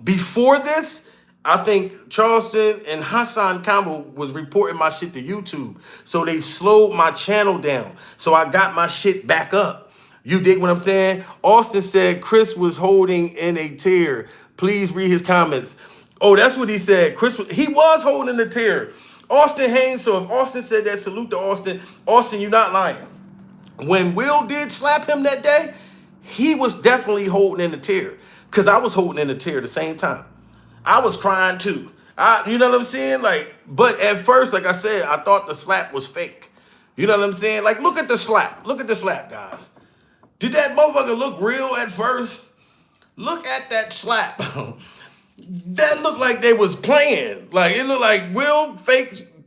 before this, I think Charleston and Hassan Campbell was reporting my shit to YouTube. So they slowed my channel down. So I got my shit back up. You dig what I'm saying? Austin said Chris was holding in a tear. Please read his comments. Oh, that's what he said. He was holding a tear. Austin Haynes, so if Austin said that, salute to Austin. Austin, you're not lying. When Will did slap him that day, he was definitely holding in a tear. Because I was holding in a tear at the same time. I was crying too. You know what I'm saying? Like, but at first, like I said, I thought the slap was fake. You know what I'm saying? Like, look at the slap. Look at the slap, guys. Did that motherfucker look real at first? Look at that slap. That looked like they was playing. Like, it looked like Will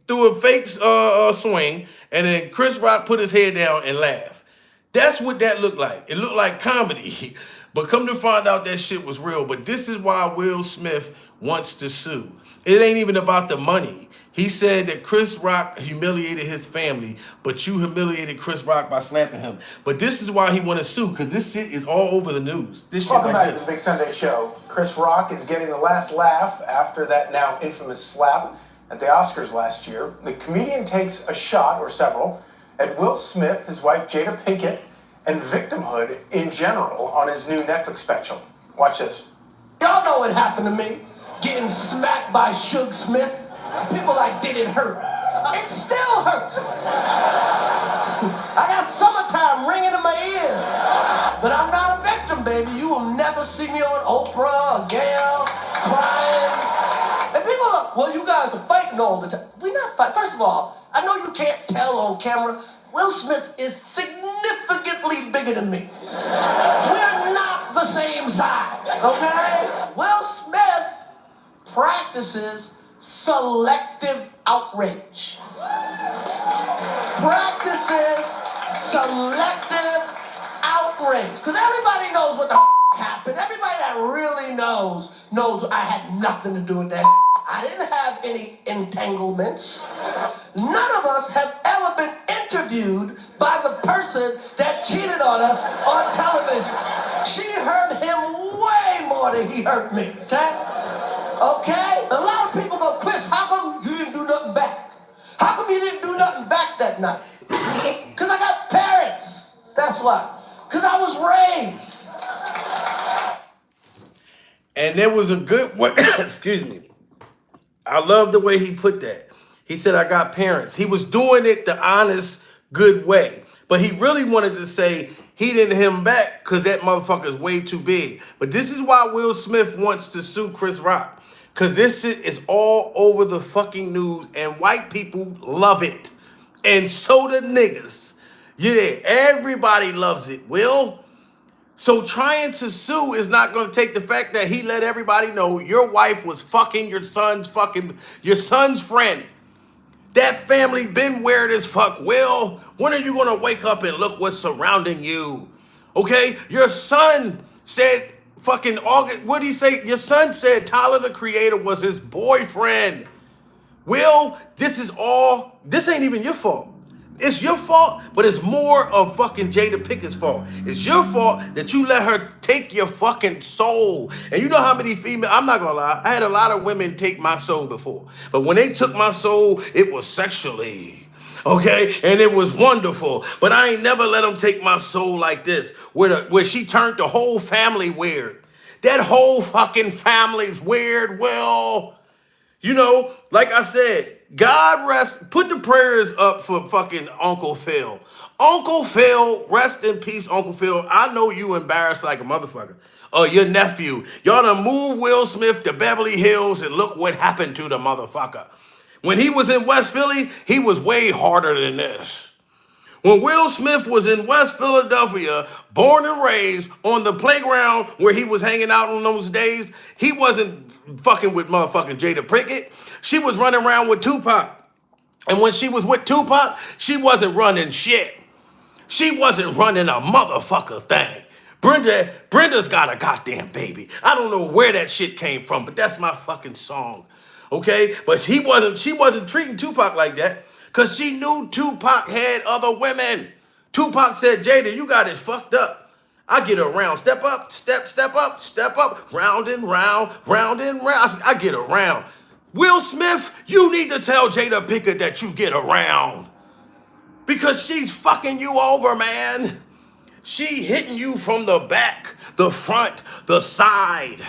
threw a fake swing, and then Chris Rock put his head down and laughed. That's what that looked like. It looked like comedy. But come to find out that shit was real. But this is why Will Smith wants to sue. It ain't even about the money. He said that Chris Rock humiliated his family, but you humiliated Chris Rock by slapping him. But this is why he want to sue, because this shit is all over the news. This shit Welcome like back this. to the Big Sunday Show. Chris Rock is getting the last laugh after that now infamous slap at the Oscars last year. The comedian takes a shot, or several, at Will Smith, his wife Jada Pinkett, and victimhood in general on his new Netflix special. Watch this. Y'all know what happened to me. Getting smacked by Suge Smith. People like, did it hurt? It still hurts. I got summertime ringing in my ears. But I'm not a victim, baby. You will never see me on Oprah or Gayle crying. And people are, well, you guys are fighting all the time. We're not fighting. First of all, I know you can't tell on camera. Will Smith is significantly bigger than me. We're not the same size, okay? Will Smith practices selective outrage. Practices selective outrage. Because everybody knows what the happened. Everybody that really knows I had nothing to do with that. I didn't have any entanglements. None of us have ever been interviewed by the person that cheated on us on television. She hurt him way more than he hurt me, okay? Okay? A lot of people go, Chris, how come you didn't do nothing back? How come you didn't do nothing back that night? Because I got parents. That's why. Because I was raised. And there was a good way, excuse me. I love the way he put that. He said, I got parents. He was doing it the honest, good way. But he really wanted to say he didn't hit him back because that motherfucker is way too big. But this is why Will Smith wants to sue Chris Rock. Because this shit is all over the fucking news and white people love it. And so do niggas. Yeah, everybody loves it, Will. So trying to sue is not going to take the fact that he let everybody know your wife was fucking your son's friend. That family been weird as fuck. Will, when are you gonna wake up and look what's surrounding you? Okay? Your son said fucking August, what'd he say? Your son said Tyler the Creator was his boyfriend. Will, this ain't even your fault. It's your fault, but it's more of fucking Jada Pinkett's fault. It's your fault that you let her take your fucking soul. And you know how many female, I'm not gonna lie, I had a lot of women take my soul before. But when they took my soul, it was sexually. Okay? And it was wonderful. But I ain't never let them take my soul like this, where she turned the whole family weird. That whole fucking family's weird, Will. You know, like I said, God rest, put the prayers up for fucking Uncle Phil. Uncle Phil, rest in peace, Uncle Phil. I know you embarrassed like a motherfucker. Your nephew. Y'all done moved Will Smith to Beverly Hills and look what happened to the motherfucker. When he was in West Philly, he was way harder than this. When Will Smith was in West Philadelphia, born and raised on the playground where he was hanging out on those days, he wasn't fucking with motherfucking Jada Pinkett. She was running around with Tupac. And when she was with Tupac, she wasn't running shit. She wasn't running a motherfucker thing. Brenda's got a goddamn baby. I don't know where that shit came from, but that's my fucking song. Okay? But she wasn't treating Tupac like that because she knew Tupac had other women. Tupac said, Jada, you got it fucked up. I get around. Step up, step up, step up, round and round, round and round. I get around. Will Smith, you need to tell Jada Pinkett that you get around. Because she's fucking you over, man. She hitting you from the back, the front, the side.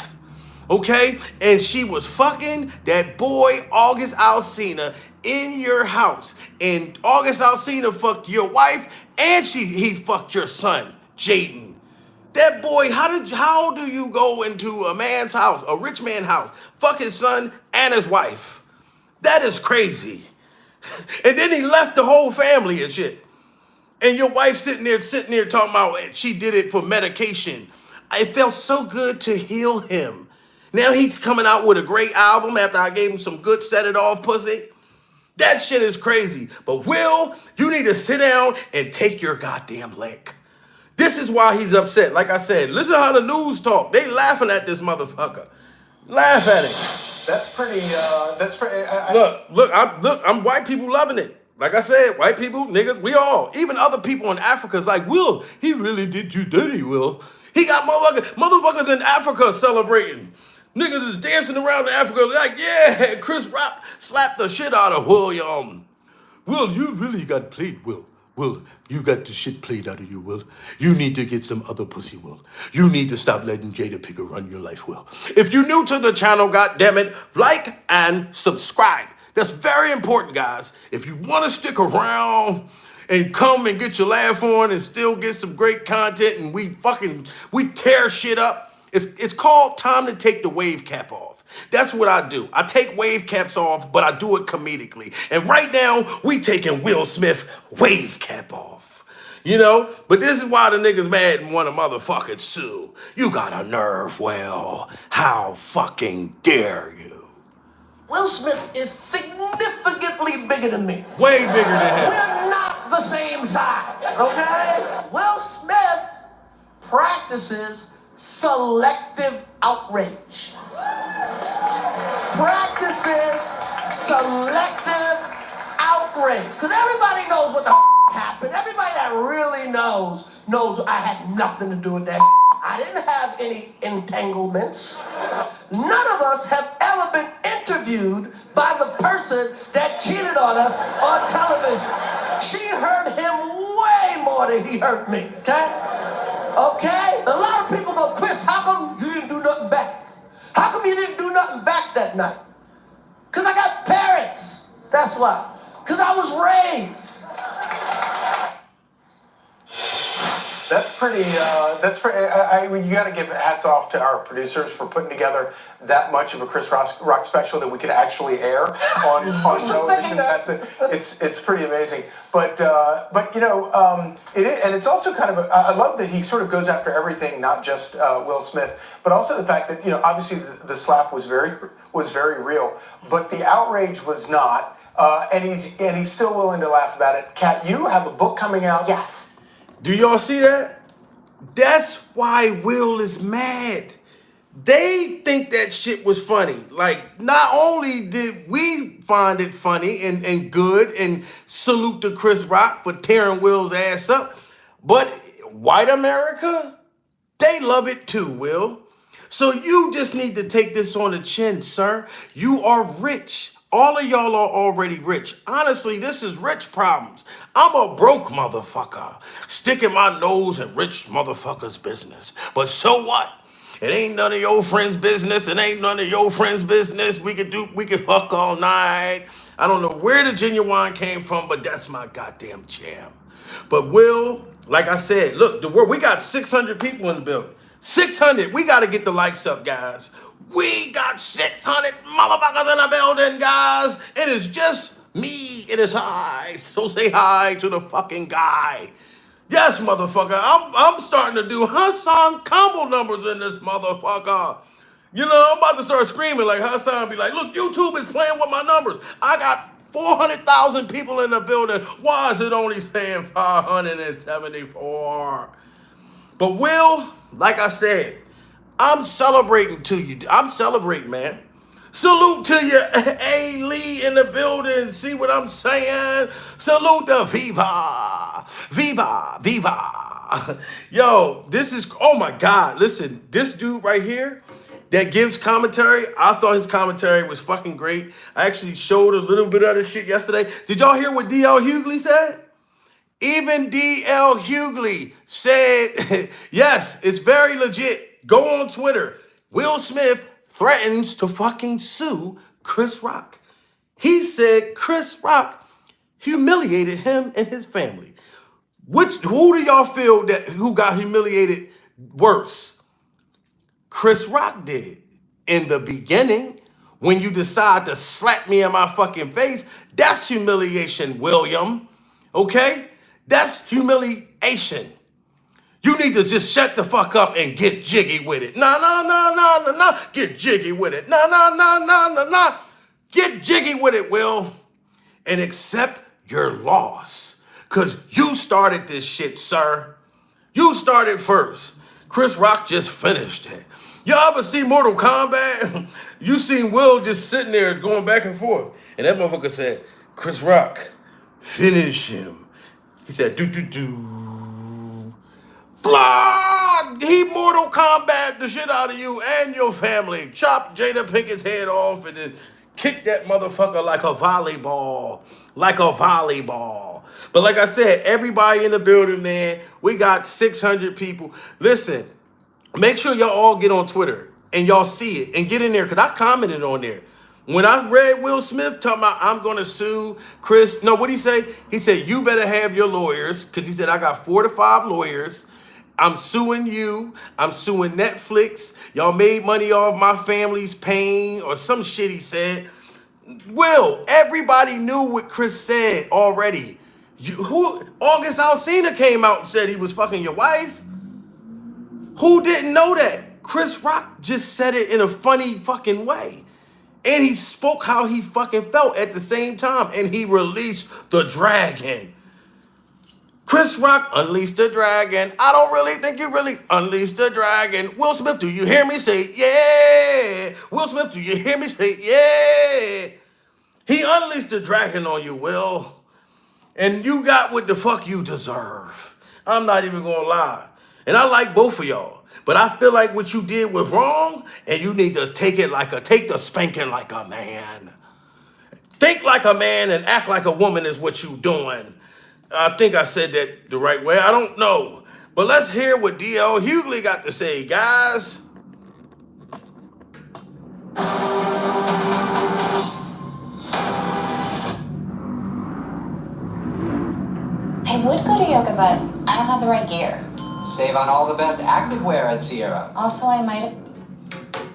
Okay? And she was fucking that boy, August Alsina, in your house. And August Alsina fucked your wife, and he fucked your son, Jaden. That boy, how do you go into a man's house, a rich man's house, fuck his son and his wife? That is crazy. And then he left the whole family and shit. And your wife sitting there talking about she did it for medication. It felt so good to heal him. Now he's coming out with a great album after I gave him some good set it off pussy. That shit is crazy. But Will, you need to sit down and take your goddamn lick. This is why he's upset. Like I said, listen to how the news talk. They laughing at this motherfucker. Laugh at it. That's pretty. Look, I'm white people loving it. Like I said, white people, niggas, we all. Even other people in Africa is like, Will, he really did you dirty, Will. He got motherfuckers in Africa celebrating. Niggas is dancing around in Africa like, yeah, Chris Rock slapped the shit out of William. Will, you really got played, Will. Will, you got the shit played out of you, Will. You need to get some other pussy, Will. You need to stop letting Jada Pinkett run your life, Will. If you're new to the channel, goddammit, like and subscribe. That's very important, guys. If you want to stick around and come and get your laugh on and still get some great content and we tear shit up, it's called time to take the wave cap off. That's what I do. I take wave caps off, but I do it comedically. And right now, we taking Will Smith wave cap off. You know? But this is why the niggas mad and want to motherfucking sue. You got a nerve, Will. How fucking dare you? Will Smith is significantly bigger than me. Way bigger than him. We're not the same size, okay? Will Smith practices selective outrage. Practices selective outrage. Because everybody knows what the happened. Everybody that really knows I had nothing to do with that. I didn't have any entanglements. None of us have ever been interviewed by the person that cheated on us on television. She hurt him way more than he hurt me, okay? Okay? A lot of people go, Chris, how come you didn't do nothing back? How come you didn't do nothing back that night? Because I got parents. That's why. Because I was raised. That's pretty. You got to give hats off to our producers for putting together that much of a Chris Rock special that we could actually air on television. It's pretty amazing. But you know, it is, and it's also kind of. I love that he sort of goes after everything, not just Will Smith, but also the fact that, you know, obviously the slap was very real, but the outrage was not. And he's still willing to laugh about it. Kat, you have a book coming out. Yes. Do y'all see that? That's why Will is mad. They think that shit was funny. Like, not only did we find it funny and good and salute to Chris Rock for tearing Will's ass up, but white America, they love it too, Will. So you just need to take this on the chin, sir. You are rich. All of y'all are already rich. Honestly, this is rich problems. I'm a broke motherfucker, sticking my nose in rich motherfuckers' business. But so what? It ain't none of your friends' business. It ain't none of your friends' business. We could fuck all night. I don't know where the genuine came from, but that's my goddamn jam. But Will, like I said, look, we got 600 people in the building. 600. We got to get the likes up, guys. We got 600 motherfuckers in the building, guys. It is just me. It is I. So say hi to the fucking guy. Yes, motherfucker. I'm starting to do Hassan combo numbers in this motherfucker. You know, I'm about to start screaming like Hassan be like, look, YouTube is playing with my numbers. I got 400,000 people in the building. Why is it only saying 574? But Will, like I said, I'm celebrating to you. I'm celebrating, man. Salute to you, A. Lee in the building. See what I'm saying? Salute to Viva. Viva. Viva. Yo, this is, oh my God. Listen, this dude right here that gives commentary, I thought his commentary was fucking great. I actually showed a little bit of this shit yesterday. Did y'all hear what D.L. Hughley said? Even D.L. Hughley said, yes, it's very legit. Go on Twitter. Will Smith threatens to fucking sue Chris Rock. He said Chris Rock humiliated him and his family. Who do y'all feel who got humiliated worse? Chris Rock did. In the beginning, when you decide to slap me in my fucking face, that's humiliation, William. Okay? That's humiliation. You need to just shut the fuck up and get jiggy with it. Nah. Get jiggy with it. Nah. Get jiggy with it, Will. And accept your loss. Because you started this shit, sir. You started first. Chris Rock just finished it. Y'all ever see Mortal Kombat? You seen Will just sitting there going back and forth. And that motherfucker said, Chris Rock, finish him. He said, do. Flog! He Mortal Kombat the shit out of you and your family. Chop Jada Pinkett's head off and then kick that motherfucker like a volleyball. Like a volleyball. But like I said, everybody in the building, man, we got 600 people. Listen, make sure y'all all get on Twitter and y'all see it and get in there because I commented on there. When I read Will Smith talking about I'm going to sue Chris, no, what'd he say? He said, you better have your lawyers because he said, I got 4 to 5 lawyers. I'm suing you. I'm suing Netflix. Y'all made money off my family's pain or some shit he said. Will, everybody knew what Chris said already. August Alsina came out and said he was fucking your wife. Who didn't know that? Chris Rock just said it in a funny fucking way. And he spoke how he fucking felt at the same time. And he released the dragon. Chris Rock unleashed the dragon. I don't really think you really unleashed the dragon. Will Smith, do you hear me say yeah? Will Smith, do you hear me say yeah? He unleashed the dragon on you, Will. And you got what the fuck you deserve. I'm not even gonna lie. And I like both of y'all. But I feel like what you did was wrong, and you need to take the spanking like a man. Think like a man and act like a woman is what you doing. I think I said that the right way. I don't know. But let's hear what D.L. Hughley got to say, guys. I would go to yoga, but I don't have the right gear. Save on all the best activewear at Sierra. Also, I might have...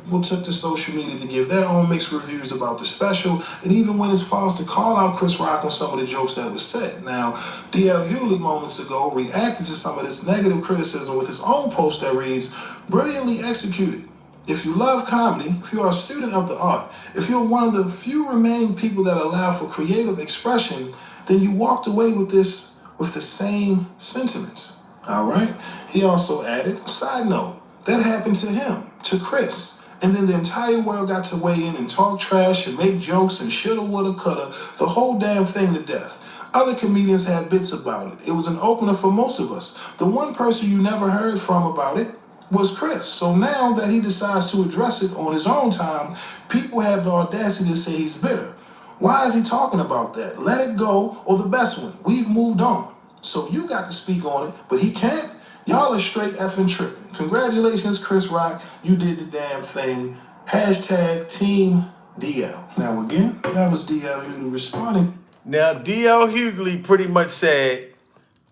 People took to social media to give their own mixed reviews about the special, and even went as far as to call out Chris Rock on some of the jokes that was said. Now, D.L. Hughley moments ago reacted to some of this negative criticism with his own post that reads, brilliantly executed. If you love comedy, if you are a student of the art, if you're one of the few remaining people that allow for creative expression, then you walked away with this with the same sentiments. All right? He also added, side note, that happened to him, to Chris. And then the entire world got to weigh in and talk trash and make jokes and shoulda, woulda, coulda, the whole damn thing to death. Other comedians had bits about it. It was an opener for most of us. The one person you never heard from about it was Chris. So now that he decides to address it on his own time, people have the audacity to say he's bitter. Why is he talking about that? Let it go, or the best one, we've moved on. So you got to speak on it, but he can't? Y'all are straight effing tripping. Congratulations, Chris Rock. You did the damn thing. Hashtag Team DL. Now again, that was DL Hughley responding. Now, DL Hughley pretty much said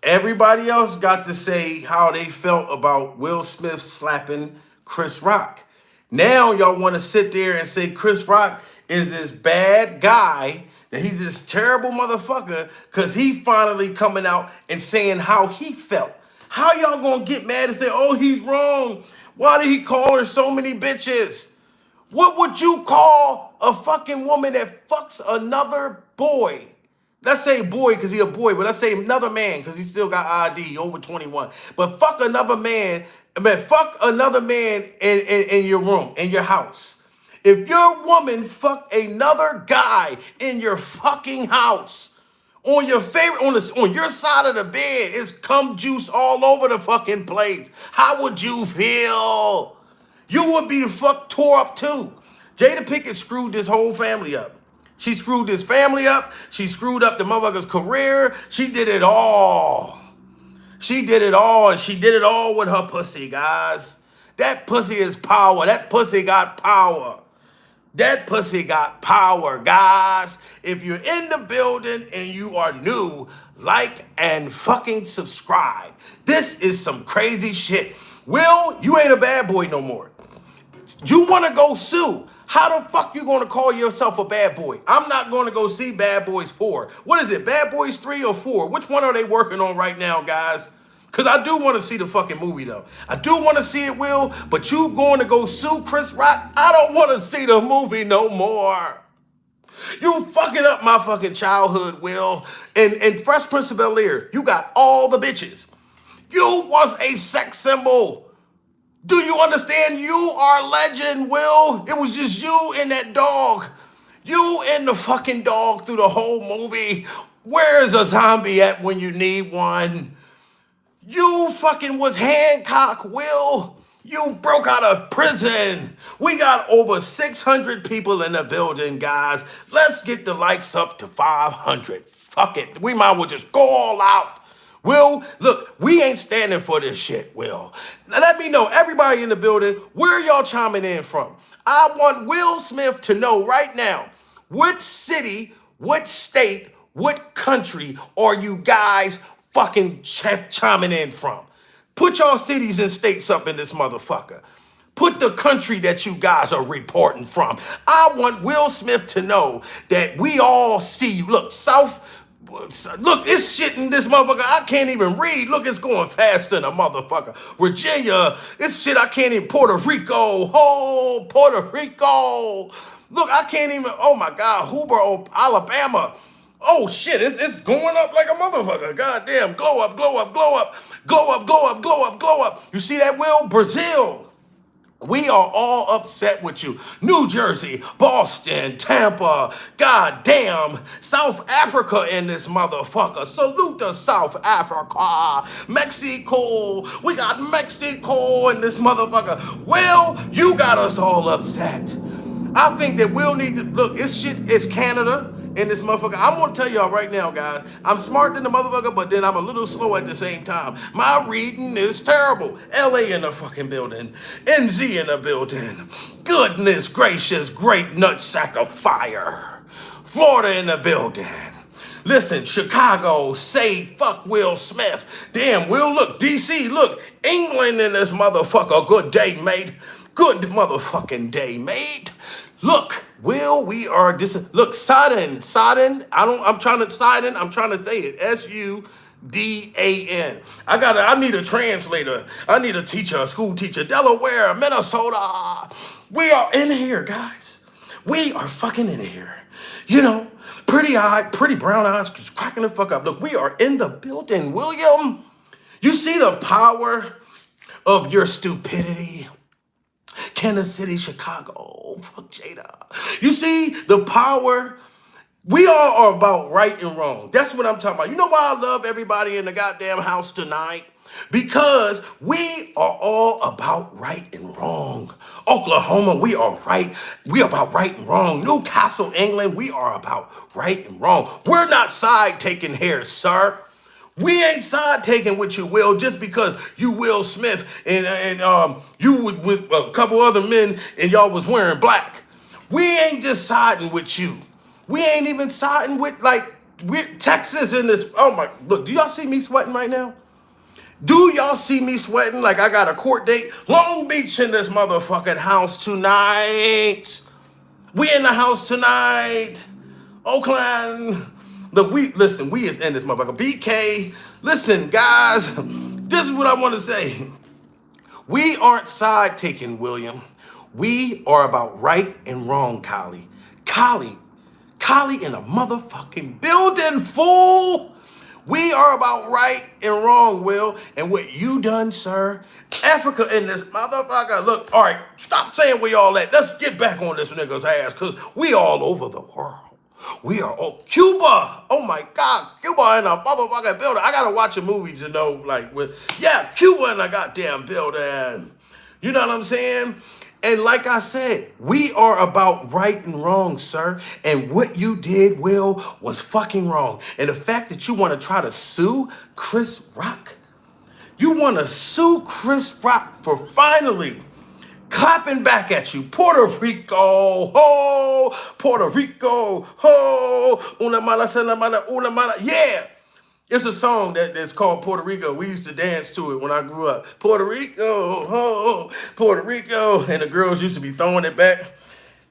everybody else got to say how they felt about Will Smith slapping Chris Rock. Now y'all want to sit there and say Chris Rock is this bad guy, that he's this terrible motherfucker because he finally coming out and saying how he felt. How y'all gonna get mad and say, oh, he's wrong? Why did he call her so many bitches? What would you call a fucking woman that fucks another boy? Let's say boy because he a boy, but let's say another man because he still got ID, over 21. But fuck another man, fuck another man in your room, in your house. If your woman fuck another guy in your fucking house, on your favorite, on your side of the bed, it's cum juice all over the fucking place. How would you feel? You would be the fuck tore up too. Jada Pinkett screwed this whole family up. She screwed this family up. She screwed up the motherfucker's career. She did it all. She did it all, and she did it all with her pussy, guys. That pussy is power. That pussy got power. That pussy got power, guys. If you're in the building and you are new, like and fucking subscribe. This is some crazy shit. Will, you ain't a bad boy no more. You want to go sue. How the fuck you going to call yourself a bad boy? I'm not going to go see Bad Boys 4. What is it, Bad Boys 3 or 4? Which one are they working on right now, guys? Because I do want to see the fucking movie, though. I do want to see it, Will, but you going to go sue Chris Rock? I don't want to see the movie no more. You fucking up my fucking childhood, Will. And Fresh Prince of Bel-Air, you got all the bitches. You was a sex symbol. Do you understand? You are legend, Will. It was just you and that dog. You and the fucking dog through the whole movie. Where's a zombie at when you need one? You fucking was Hancock, Will. You broke out of prison. We got over 600 people in the building, guys. Let's get the likes up to 500. Fuck it. We might as well just go all out. Will, look, we ain't standing for this shit, Will. Now, let me know, everybody in the building, where y'all chiming in from? I want Will Smith to know right now, what city, what state, what country are you guys fucking chiming in from? Put y'all cities and states up in this motherfucker. Put the country that you guys are reporting from. I want Will Smith to know that we all see you. Look, look, it's shit in this motherfucker. I can't even read. Look, it's going faster than a motherfucker. Virginia, it's shit I can't even. Puerto Rico, oh, Puerto Rico. Look, I can't even. Oh my God, Hoover, Alabama. Oh shit, it's going up like a motherfucker. Goddamn, glow up, glow up, glow up, glow up, glow up, glow up, glow up. You see that, Will? Brazil. We are all upset with you. New Jersey, Boston, Tampa, goddamn, South Africa in this motherfucker. Salute to South Africa. Mexico, we got Mexico in this motherfucker. Well, you got us all upset. I think that we'll need to, look, it's Canada in this motherfucker. I'm gonna tell y'all right now, guys, I'm smart than the motherfucker, but then I'm a little slow at the same time. My reading is terrible. LA in the fucking building. NZ in the building. Goodness gracious, great nutsack of fire. Florida in the building. Listen, Chicago, say fuck Will Smith. Damn, Will, look, DC, look, England in this motherfucker. Good day, mate. Good motherfucking day, mate. Look, Will, we are look, Sudden. I'm trying to say it. SUDAN. I need a translator. I need a teacher, a school teacher. Delaware, Minnesota. We are in here, guys. We are fucking in here. You know, pretty brown eyes, just cracking the fuck up. Look, we are in the building, William. You see the power of your stupidity. Kansas City, Chicago, fuck Jada. You see the power. We all are about right and wrong. That's what I'm talking about. You know why I love everybody in the goddamn house tonight? Because we are all about right and wrong. Oklahoma, we are right. We are about right and wrong. Newcastle, England, we are about right and wrong. We're not side taking here, sir. We ain't side taking with you, Will, just because you Will Smith and you with a couple other men and y'all was wearing black. We ain't just siding with you. We ain't even siding with Texas in this. Oh my, look, do y'all see me sweating right now? Do y'all see me sweating like I got a court date? Long Beach in this motherfucking house tonight. We in the house tonight. Oakland. Look, we is in this motherfucker. BK, listen, guys, this is what I want to say. We aren't side taking, William. We are about right and wrong, Kylie. Kylie in a motherfucking building, fool. We are about right and wrong, Will. And what you done, sir, Africa in this motherfucker. Look, all right, stop saying we all at. Let's get back on this nigga's ass, because we all over the world. We are Cuba. Oh my God, Cuba in a motherfucking building. I gotta watch a movie to know, Cuba in a goddamn building. You know what I'm saying? And like I said, we are about right and wrong, sir. And what you did, Will, was fucking wrong. And the fact that you want to try to sue Chris Rock, you want to sue Chris Rock for finally clapping back at you. Puerto Rico, ho, Puerto Rico, ho, una mala, una mala. Yeah, it's a song that's called Puerto Rico. We used to dance to it when I grew up. Puerto Rico, ho, Puerto Rico. And the girls used to be throwing it back.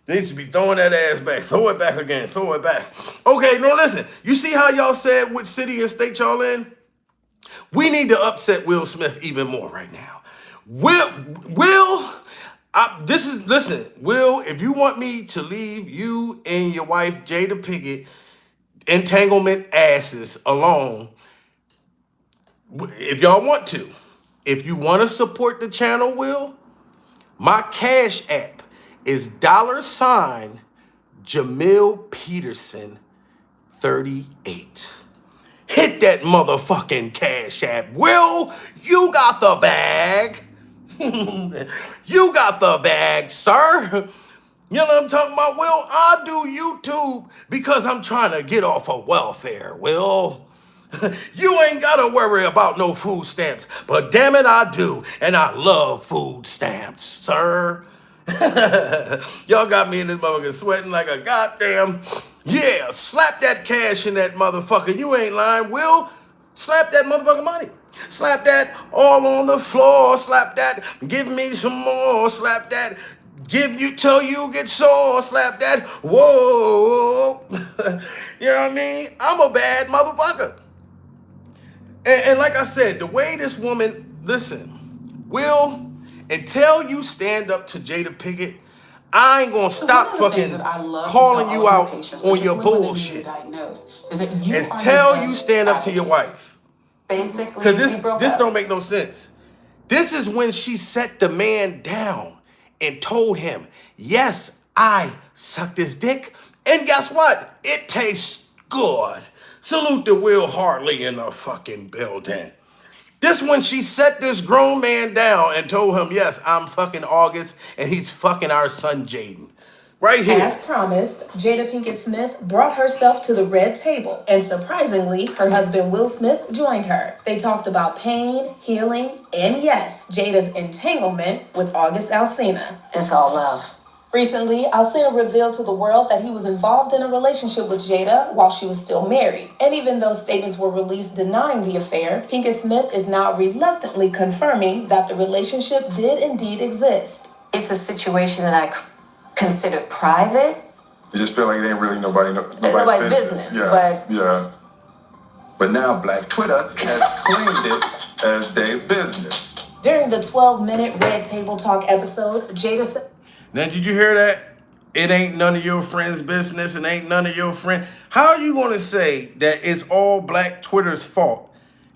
They used to be throwing that ass back. Throw it back again, throw it back. Okay, no, listen. You see how y'all said which city and state y'all in? We need to upset Will Smith even more right now. Listen, Will, if you want me to leave you and your wife, Jada Pinkett, entanglement asses alone, if y'all want to, if you want to support the channel, Will, my Cash App is $Jamil Peterson 38. Hit that motherfucking Cash App. Will, you got the bag. You got the bag, sir. You know what I'm talking about, Will? I do YouTube because I'm trying to get off of welfare, Will. You ain't got to worry about no food stamps, but damn it, I do. And I love food stamps, sir. Y'all got me in this motherfucker sweating like a goddamn, yeah, slap that cash in that motherfucker. You ain't lying, Will. Slap that motherfucking money. Slap that all on the floor. Slap that. Give me some more. Slap that. Give you till you get sore. Slap that. Whoa. You know what I mean? I'm a bad motherfucker. And like I said, the way this woman, listen, Will, until you stand up to Jada Pinkett, I ain't gonna stop fucking calling you out on your bullshit. Until you stand up to your wife. Because this don't make no sense. This is when she set the man down and told him, yes, I sucked his dick. And guess what? It tastes good. Salute to Will Hartley in the fucking building. This when she set this grown man down and told him, yes, I'm fucking August and he's fucking our son Jaden. Right here. As promised, Jada Pinkett Smith brought herself to the red table, and surprisingly, her husband Will Smith joined her. They talked about pain, healing, and yes, Jada's entanglement with August Alsina. It's all love. Recently, Alsina revealed to the world that he was involved in a relationship with Jada while she was still married. And even though statements were released denying the affair, Pinkett Smith is now reluctantly confirming that the relationship did indeed exist. It's a situation that I consider private, You just feel like it ain't really nobody's business. Yeah. But now Black Twitter has claimed it as their business. During the 12-minute Red Table Talk episode, Jada said, Now, did you hear that? It ain't none of your friends' business. It ain't none of your friend. How are you going to say that it's all Black Twitter's fault?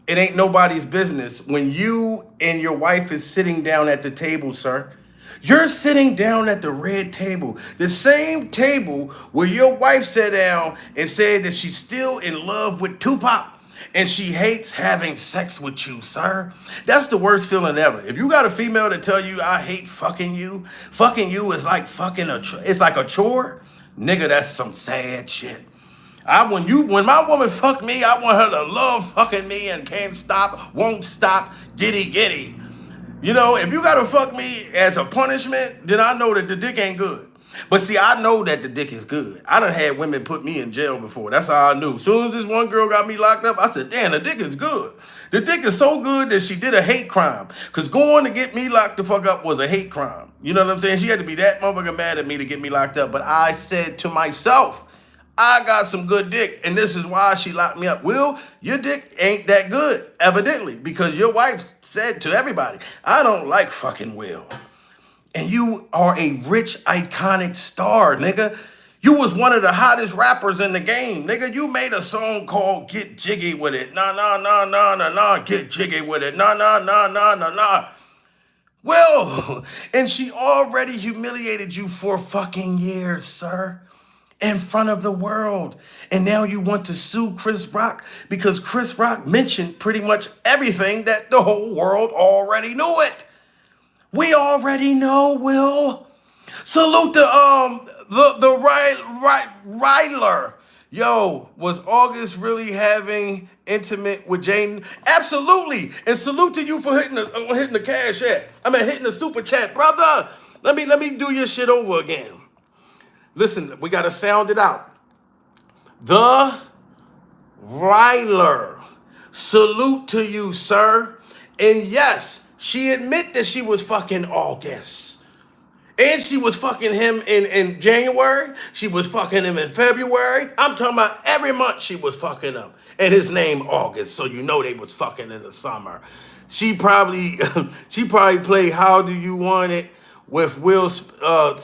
It ain't nobody's business when you and your wife is sitting down at the table, sir. You're sitting down at the red table, the same table where your wife sat down and said that she's still in love with Tupac and she hates having sex with you, sir. That's the worst feeling ever. If you got a female to tell you, I hate fucking you is like it's like a chore, nigga, that's some sad shit. When my woman fuck me, I want her to love fucking me and can't stop, won't stop, giddy. You know, if you gotta fuck me as a punishment, then I know that the dick ain't good. But see, I know that the dick is good. I done had women put me in jail before. That's how I knew. As soon as this one girl got me locked up, I said, damn, the dick is good. The dick is so good that she did a hate crime. Because going to get me locked the fuck up was a hate crime. You know what I'm saying? She had to be that motherfucker mad at me to get me locked up. But I said to myself, I got some good dick, and this is why she locked me up. Will, your dick ain't that good, evidently, because your wife said to everybody, I don't like fucking Will. And you are a rich, iconic star, nigga. You was one of the hottest rappers in the game, nigga. You made a song called Get Jiggy With It. Nah, get jiggy with it. Nah. Will, and she already humiliated you for fucking years, sir. In front of the world. And now you want to sue Chris Rock because Chris Rock mentioned pretty much everything that the whole world already knew it. We already know, Will. Salute the Ryler. Yo, was August really having intimate with Jane? Absolutely. And salute to you for hitting the cash app. Hitting the super chat, brother. Let me do your shit over again. Listen, we got to sound it out. The Ryler. Salute to you, sir. And yes, she admit that she was fucking August. And she was fucking him in January. She was fucking him in February. I'm talking about every month she was fucking him. And his name August, so you know they was fucking in the summer. She probably played How Do You Want It with Will's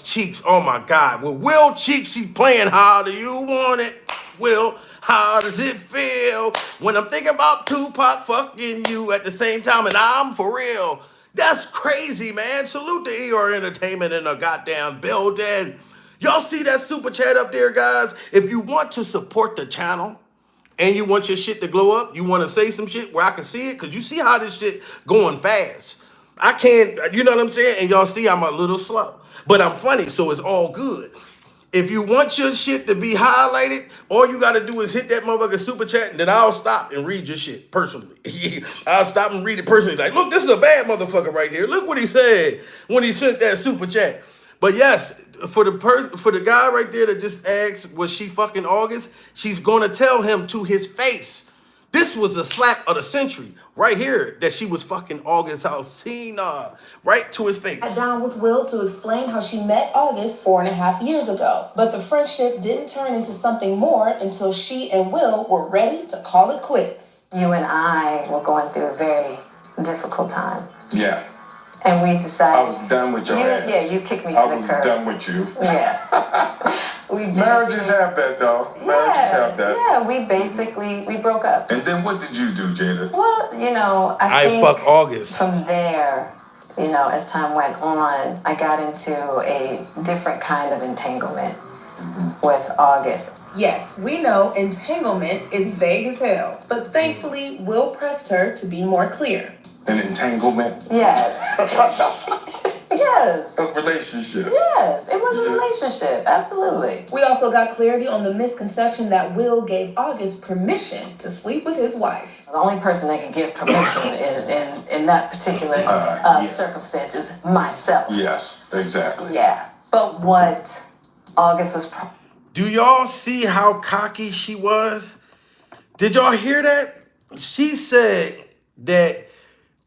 Cheeks. Oh my God. With Will Cheeks, she playing How Do You Want It? Will, how does it feel when I'm thinking about Tupac fucking you at the same time and I'm for real? That's crazy, man. Salute to ER Entertainment in the goddamn building. Y'all see that super chat up there, guys? If you want to support the channel and you want your shit to glow up, you want to say some shit where I can see it, because you see how this shit going fast. I can't, you know what I'm saying? And y'all see I'm a little slow, but I'm funny, so it's all good. If you want your shit to be highlighted, all you got to do is hit that motherfucker super chat, and then I'll stop and read your shit personally. I'll stop and read it personally. Like, look, this is a bad motherfucker right here. Look what he said when he sent that super chat. But yes, for the guy right there that just asked, was she fucking August? She's going to tell him to his face. This was the slap of the century right here, that she was fucking August Alsina, right to his face. Sat down with Will to explain how she met August 4.5 years ago. But the friendship didn't turn into something more until she and Will were ready to call it quits. You and I were going through a very difficult time. Yeah. And we decided... I was done with your ass. Yeah, you kicked me to the curb. I was done with you. Yeah. Marriages have that, though. Marriages have that. Yeah, we broke up. And then what did you do, Jada? Well, you know, I think fuck August. From there, you know, as time went on, I got into a different kind of entanglement with August. Yes, we know entanglement is vague as hell, but thankfully, Will pressed her to be more clear. An entanglement? Yes. Yes. A relationship? Yes, it was a relationship. Absolutely. We also got clarity on the misconception that Will gave August permission to sleep with his wife. The only person that can give permission in that particular circumstance is myself. Yes, exactly. Yeah. But what August was... Do y'all see how cocky she was? Did y'all hear that? She said that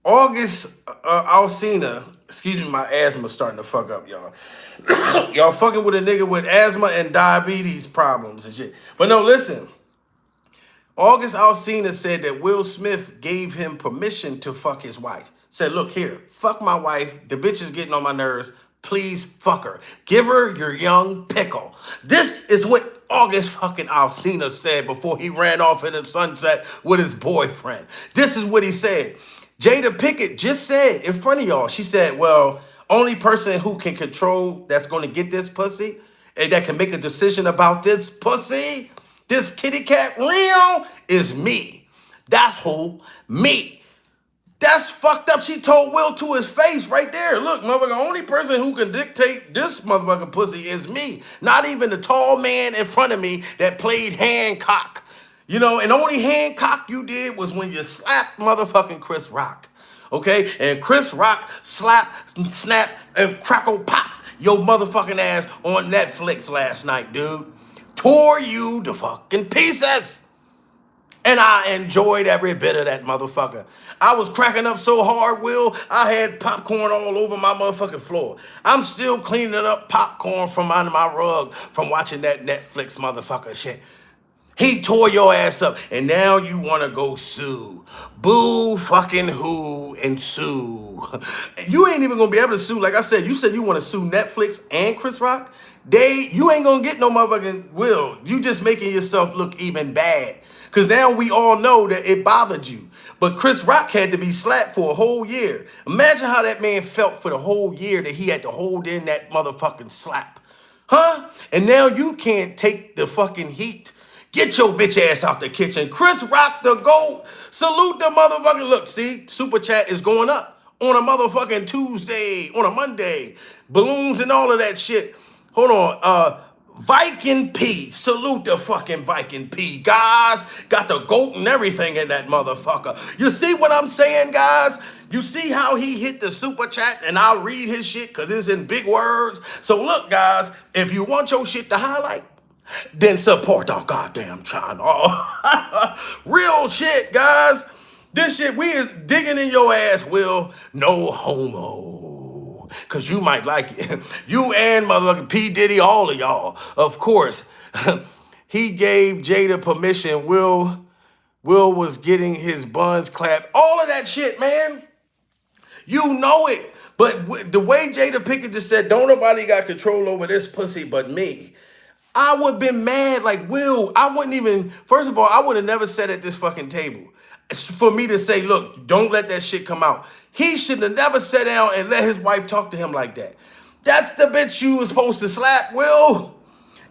August Alsina Excuse me, my asthma's starting to fuck up, y'all. Y'all fucking with a nigga with asthma and diabetes problems and shit. But no, listen. August Alsina said that Will Smith gave him permission to fuck his wife. Said, look here, fuck my wife. The bitch is getting on my nerves. Please fuck her. Give her your young pickle. This is what August fucking Alsina said before he ran off in the sunset with his boyfriend. This is what he said. Jada Pinkett just said in front of y'all, she said, well, only person who can control that's going to get this pussy and that can make a decision about this pussy, this kitty cat real, is me. That's who, me. That's fucked up. She told Will to his face right there. Look, motherfucker, the only person who can dictate this motherfucking pussy is me. Not even the tall man in front of me that played Hancock. You know, and the only Hancock you did was when you slapped motherfucking Chris Rock. Okay? And Chris Rock slapped, snapped, and crackle pop your motherfucking ass on Netflix last night, dude. Tore you to fucking pieces. And I enjoyed every bit of that motherfucker. I was cracking up so hard, Will, I had popcorn all over my motherfucking floor. I'm still cleaning up popcorn from under my rug from watching that Netflix motherfucker shit. He tore your ass up, and now you want to go sue. Boo fucking who and sue. You ain't even going to be able to sue. Like I said you want to sue Netflix and Chris Rock. You ain't going to get no motherfucking Will. You just making yourself look even bad. Because now we all know that it bothered you. But Chris Rock had to be slapped for a whole year. Imagine how that man felt for the whole year that he had to hold in that motherfucking slap. Huh? And now you can't take the fucking heat. Get your bitch ass out the kitchen. Chris Rock the GOAT. Salute the motherfucking... Look, see? Super Chat is going up on a motherfucking Tuesday, on a Monday. Balloons and all of that shit. Hold on. Viking P. Salute the fucking Viking P. Guys, got the GOAT and everything in that motherfucker. You see what I'm saying, guys? You see how he hit the super chat, and I'll read his shit because it's in big words. So look, guys, if you want your shit to highlight, then support our goddamn channel. Real shit, guys. This shit, we is digging in your ass, Will. No homo. Because you might like it. You and motherfucking P. Diddy, all of y'all. Of course. He gave Jada permission. Will was getting his buns clapped. All of that shit, man. You know it. But the way Jada Pinkett just said, don't nobody got control over this pussy but me. I would have been mad. Like, Will, I wouldn't even... First of all, I would have never sat at this fucking table. For me to say, look, don't let that shit come out. He should have never sat down and let his wife talk to him like that. That's the bitch you was supposed to slap, Will.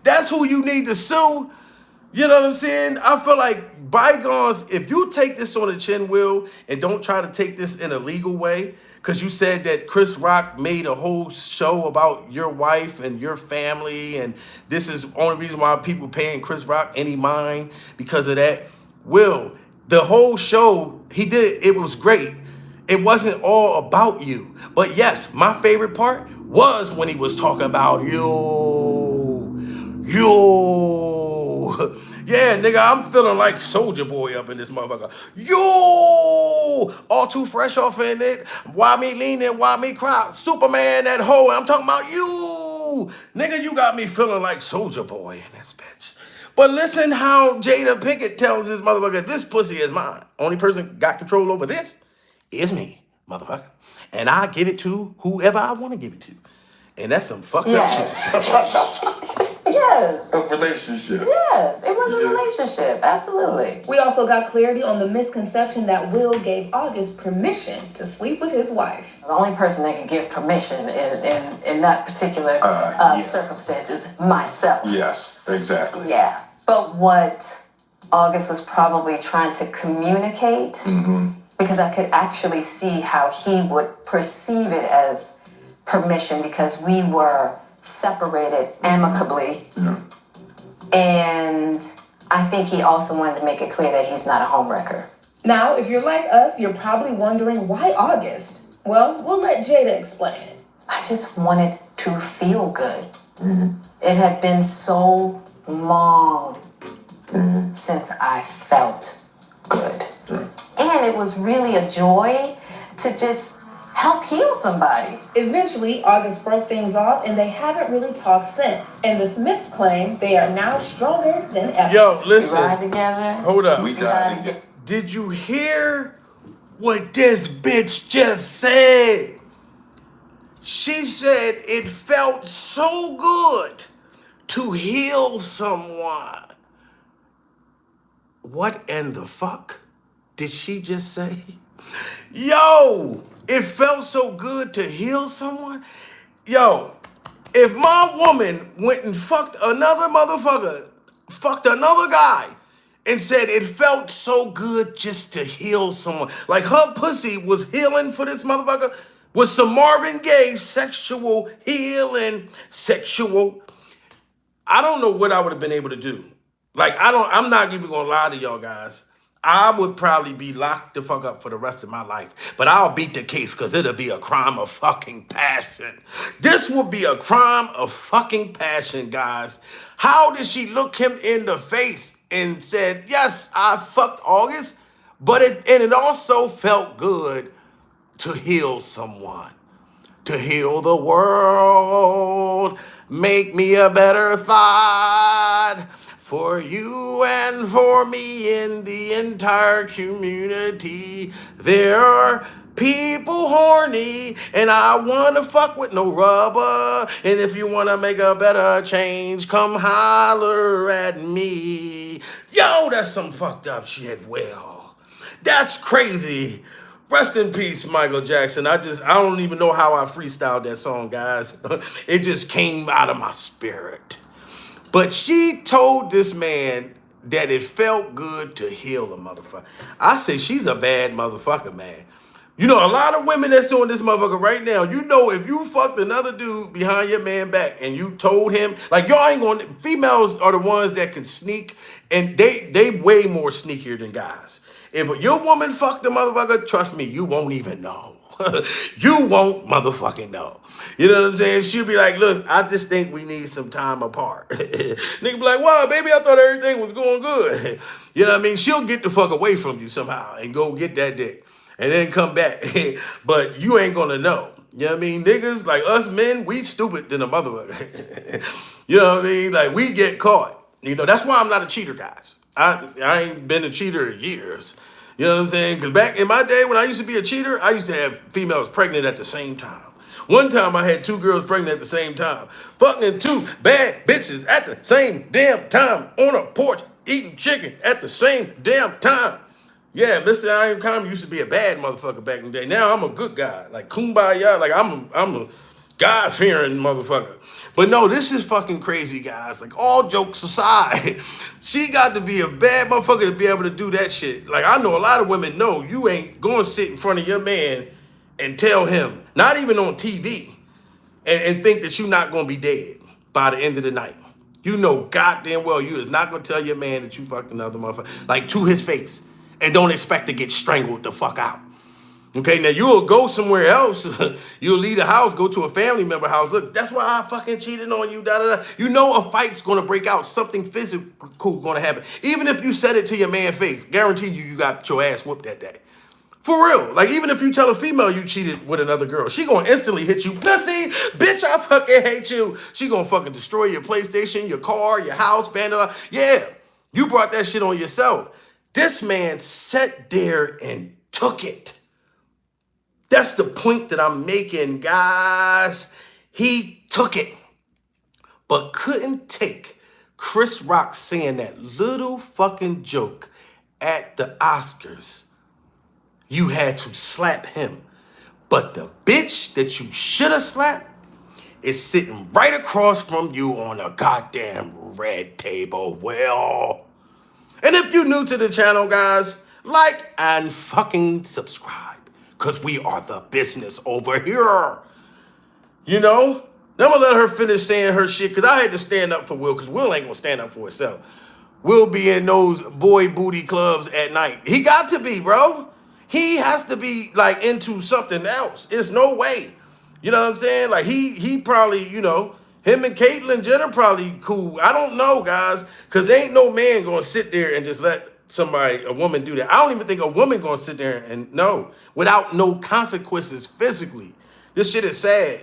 That's who you need to sue. You know what I'm saying? I feel like bygones, if you take this on the chin, Will, and don't try to take this in a legal way, because you said that Chris Rock made a whole show about your wife and your family, and this is the only reason why people paying Chris Rock any mind because of that. Will, the whole show he did, it was great. It wasn't all about you. But yes, my favorite part was when he was talking about you. Yeah, nigga, I'm feeling like Soldier Boy up in this motherfucker. All too fresh off in it. Why me leaning, why me cry? Superman, that hoe, I'm talking about you. Nigga, you got me feeling like Soldier Boy in this bitch. But listen how Jada Pinkett tells this motherfucker, this pussy is mine. Only person got control over this is me, motherfucker. And I give it to whoever I want to give it to. And that's some fucked up shit. Yes. A relationship. Yes, it was a relationship. Absolutely. We also got clarity on the misconception that Will gave August permission to sleep with his wife. The only person that can give permission in that particular circumstance is myself. Yes, exactly. Yeah. But what August was probably trying to communicate, because I could actually see how he would perceive it as permission because we were separated amicably. And I think he also wanted to make it clear that he's not a homewrecker. Now, if you're like us, you're probably wondering why August? Well, we'll let Jada explain it. I just wanted to feel good. It had been so long since I felt good. And it was really a joy to just help heal somebody. Eventually, August broke things off and they haven't really talked since. And the Smiths claim they are now stronger than ever. Yo, listen. We ride together. Hold up. We died together. Did you hear what this bitch just said? She said it felt so good to heal someone. What in the fuck did she just say? Yo, it felt so good to heal someone. Yo, if my woman went and fucked another motherfucker, fucked another guy, and said it felt so good just to heal someone, like her pussy was healing for this motherfucker, was some Marvin Gaye sexual healing, I don't know what I would have been able to do. Like, I'm not even gonna lie to y'all guys. I would probably be locked the fuck up for the rest of my life. But I'll beat the case because it'll be a crime of fucking passion. This would be a crime of fucking passion, guys. How did she look him in the face and said, yes, I fucked August, but it also felt good to heal someone, to heal the world, make me a better thought for you and for me in the entire community. There are people horny and I wanna fuck with no rubber. And if you wanna make a better change, come holler at me. Yo, that's some fucked up shit, Will. That's crazy. Rest in peace, Michael Jackson. I don't even know how I freestyled that song, guys. It just came out of my spirit. But she told this man that it felt good to heal a motherfucker. I say she's a bad motherfucker, man. You know, a lot of women that's on this motherfucker right now, you know, if you fucked another dude behind your man back and you told him, like, y'all ain't gonna, females are the ones that can sneak, and they way more sneakier than guys. If your woman fucked a motherfucker, trust me, you won't even know. You won't motherfucking know. You know what I'm saying? She'll be like, look, I just think we need some time apart. Nigga be like, wow, baby, I thought everything was going good. You know what I mean? She'll get the fuck away from you somehow and go get that dick and then come back. But you ain't gonna know. You know what I mean? Niggas, like us men, we stupid than a motherfucker. You know what I mean? Like, we get caught. You know, that's why I'm not a cheater, guys. I ain't been a cheater in years. You know what I'm saying? Because back in my day when I used to be a cheater, I used to have females pregnant at the same time. One time I had 2 girls pregnant at the same time. Fucking 2 bad bitches at the same damn time on a porch eating chicken at the same damn time. Yeah, Mr. I Am Common used to be a bad motherfucker back in the day. Now I'm a good guy. Like kumbaya, like I'm a God-fearing motherfucker. But no, this is fucking crazy, guys. Like, all jokes aside, she got to be a bad motherfucker to be able to do that shit. Like, I know a lot of women know you ain't going to sit in front of your man and tell him, not even on TV, and think that you're not going to be dead by the end of the night. You know goddamn well you is not going to tell your man that you fucked another motherfucker, like, to his face, and don't expect to get strangled the fuck out. Okay, now you'll go somewhere else. You'll leave the house, go to a family member house. Look, that's why I fucking cheated on you, da-da-da. You know a fight's going to break out. Something physical going to happen. Even if you said it to your man's face, guarantee you got your ass whooped that day. For real. Like, even if you tell a female you cheated with another girl, she going to instantly hit you. Pussy, bitch, I fucking hate you. She going to fucking destroy your PlayStation, your car, your house, vandalize. Yeah, you brought that shit on yourself. This man sat there and took it. That's the point that I'm making, guys. He took it, but couldn't take Chris Rock saying that little fucking joke at the Oscars. You had to slap him. But the bitch that you should have slapped is sitting right across from you on a goddamn red table. Well, and if you're new to the channel, guys, like and fucking subscribe. Because we are the business over here. You know? Then I'm going to let her finish saying her shit. Because I had to stand up for Will. Because Will ain't going to stand up for himself. Will be in those boy booty clubs at night. He got to be, bro. He has to be, like, into something else. It's no way. You know what I'm saying? Like, he probably, you know, him and Caitlyn Jenner probably cool. I don't know, guys. Because ain't no man going to sit there and just let a woman do that. I don't even think a woman gonna sit there and no, without no consequences physically. This shit is sad.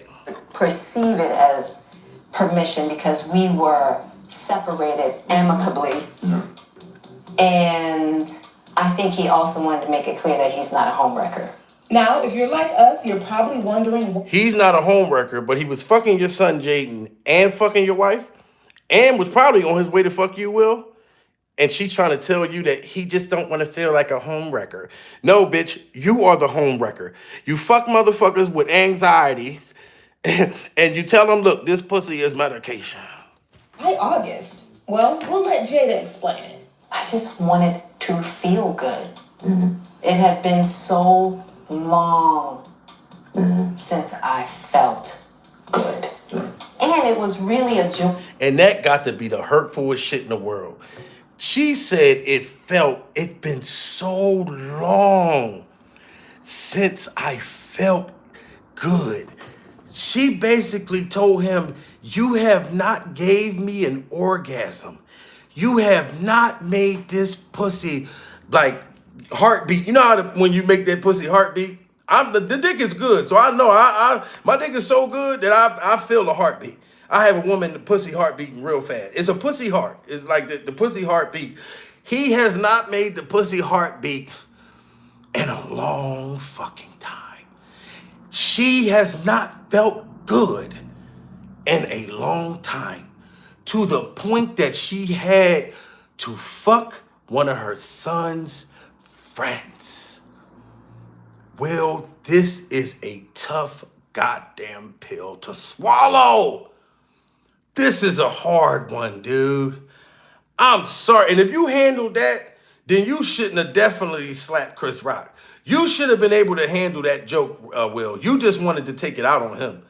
Perceive it as permission because we were separated amicably. And I think he also wanted to make it clear that he's not a homewrecker. Now, if you're like us, you're probably wondering... He's not a homewrecker, but he was fucking your son, Jaden, and fucking your wife, and was probably on his way to fuck you, Will. And she's trying to tell you that he just don't want to feel like a homewrecker. No, bitch, you are the homewrecker. You fuck motherfuckers with anxieties, and you tell them, look, this pussy is medication. Hi, August. Well, we'll let Jada explain it. I just wanted to feel good. It had been so long since I felt good. And it was really a joy. And that got to be the hurtfulest shit in the world. She said it's been so long since I felt good. She basically told him, you have not gave me an orgasm. You have not made this pussy like heartbeat. You know how when you make that pussy heartbeat? The dick is good, so I know my dick is so good that I feel the heartbeat. I have a woman, the pussy heart beating real fast. It's a pussy heart. It's like the pussy heartbeat. He has not made the pussy heartbeat in a long fucking time. She has not felt good in a long time, to the point that she had to fuck one of her son's friends. Well, this is a tough goddamn pill to swallow. This is a hard one, dude. I'm sorry. And if you handled that, then you shouldn't have definitely slapped Chris Rock. You should have been able to handle that joke, Will. You just wanted to take it out on him.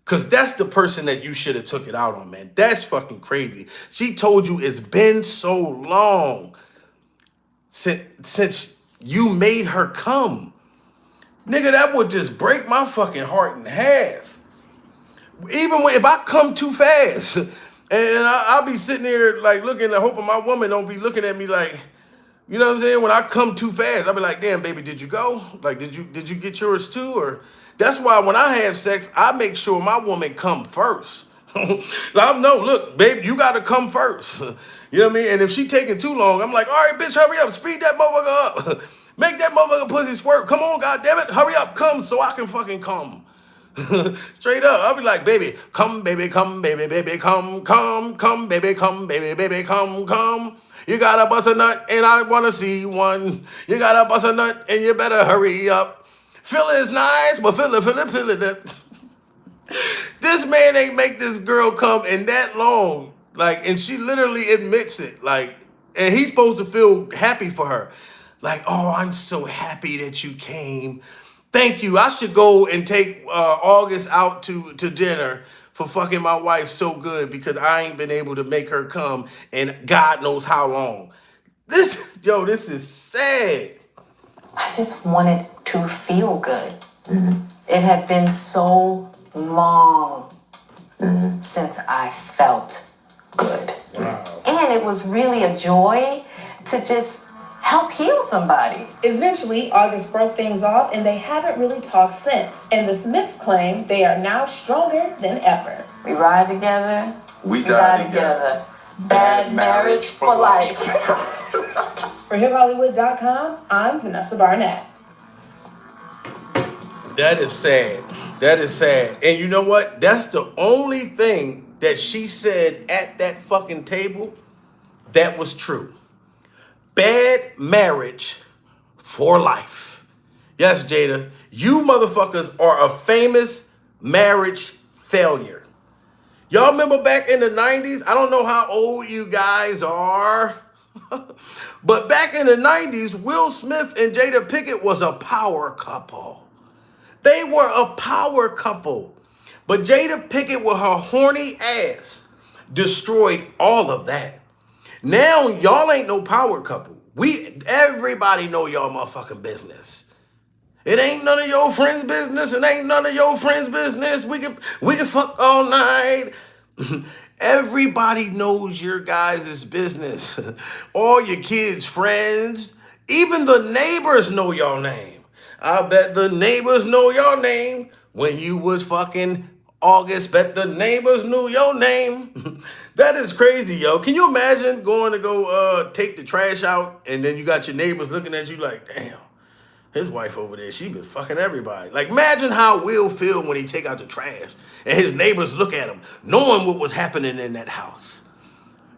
Because that's the person that you should have took it out on, man. That's fucking crazy. She told you it's been so long since you made her come. Nigga, that would just break my fucking heart in half. Even if I come too fast. And I'll be sitting there like looking, hoping my woman don't be looking at me like, you know what I'm saying? When I come too fast, I'll be like, damn, baby, did you go? Like, did you get yours too? Or that's why when I have sex, I make sure my woman come first. Like, no, look, babe, you gotta come first. You know what I mean? And if she taking too long, I'm like, all right, bitch, hurry up, speed that motherfucker up. Make that motherfucker pussy squirt. Come on, goddammit, hurry up, come so I can fucking come. Straight up, I'll be like, baby, baby, baby, come, baby, baby, come. You gotta bust a nut and I wanna see one. You gotta bust a nut and you better hurry up. Feel is nice, but feel it. This man ain't make this girl come in that long. Like, and she literally admits it. Like, and he's supposed to feel happy for her. Like, oh, I'm so happy that you came. Thank you. I should go and take August out to dinner for fucking my wife so good because I ain't been able to make her come and God knows how long. This is sad. I just wanted to feel good. It had been so long since I felt good. Wow. And it was really a joy to just help heal somebody. Eventually, August broke things off and they haven't really talked since. And the Smiths claim they are now stronger than ever. We ride together. We die together. Bad marriage for life. For HipHollywood.com, I'm Vanessa Barnett. That is sad. That is sad. And you know what? That's the only thing that she said at that fucking table that was true. Bad marriage for life. Yes, Jada, you motherfuckers are a famous marriage failure. Y'all remember back in the 90s? I don't know how old you guys are, but back in the 90s, Will Smith and Jada Pinkett was a power couple. They were a power couple. But Jada Pinkett with her horny ass destroyed all of that. Now y'all ain't no power couple. Everybody know y'all motherfucking business. It ain't none of your friends' business. It ain't none of your friends' business. We can fuck all night. Everybody knows your guys' business. All your kids' friends, even the neighbors know your name. I bet the neighbors know your name. When you was fucking August, bet the neighbors knew your name. That is crazy, yo. Can you imagine going to go take the trash out and then you got your neighbors looking at you like, damn, his wife over there, she been fucking everybody. Like, imagine how Will feel when he take out the trash and his neighbors look at him, knowing what was happening in that house.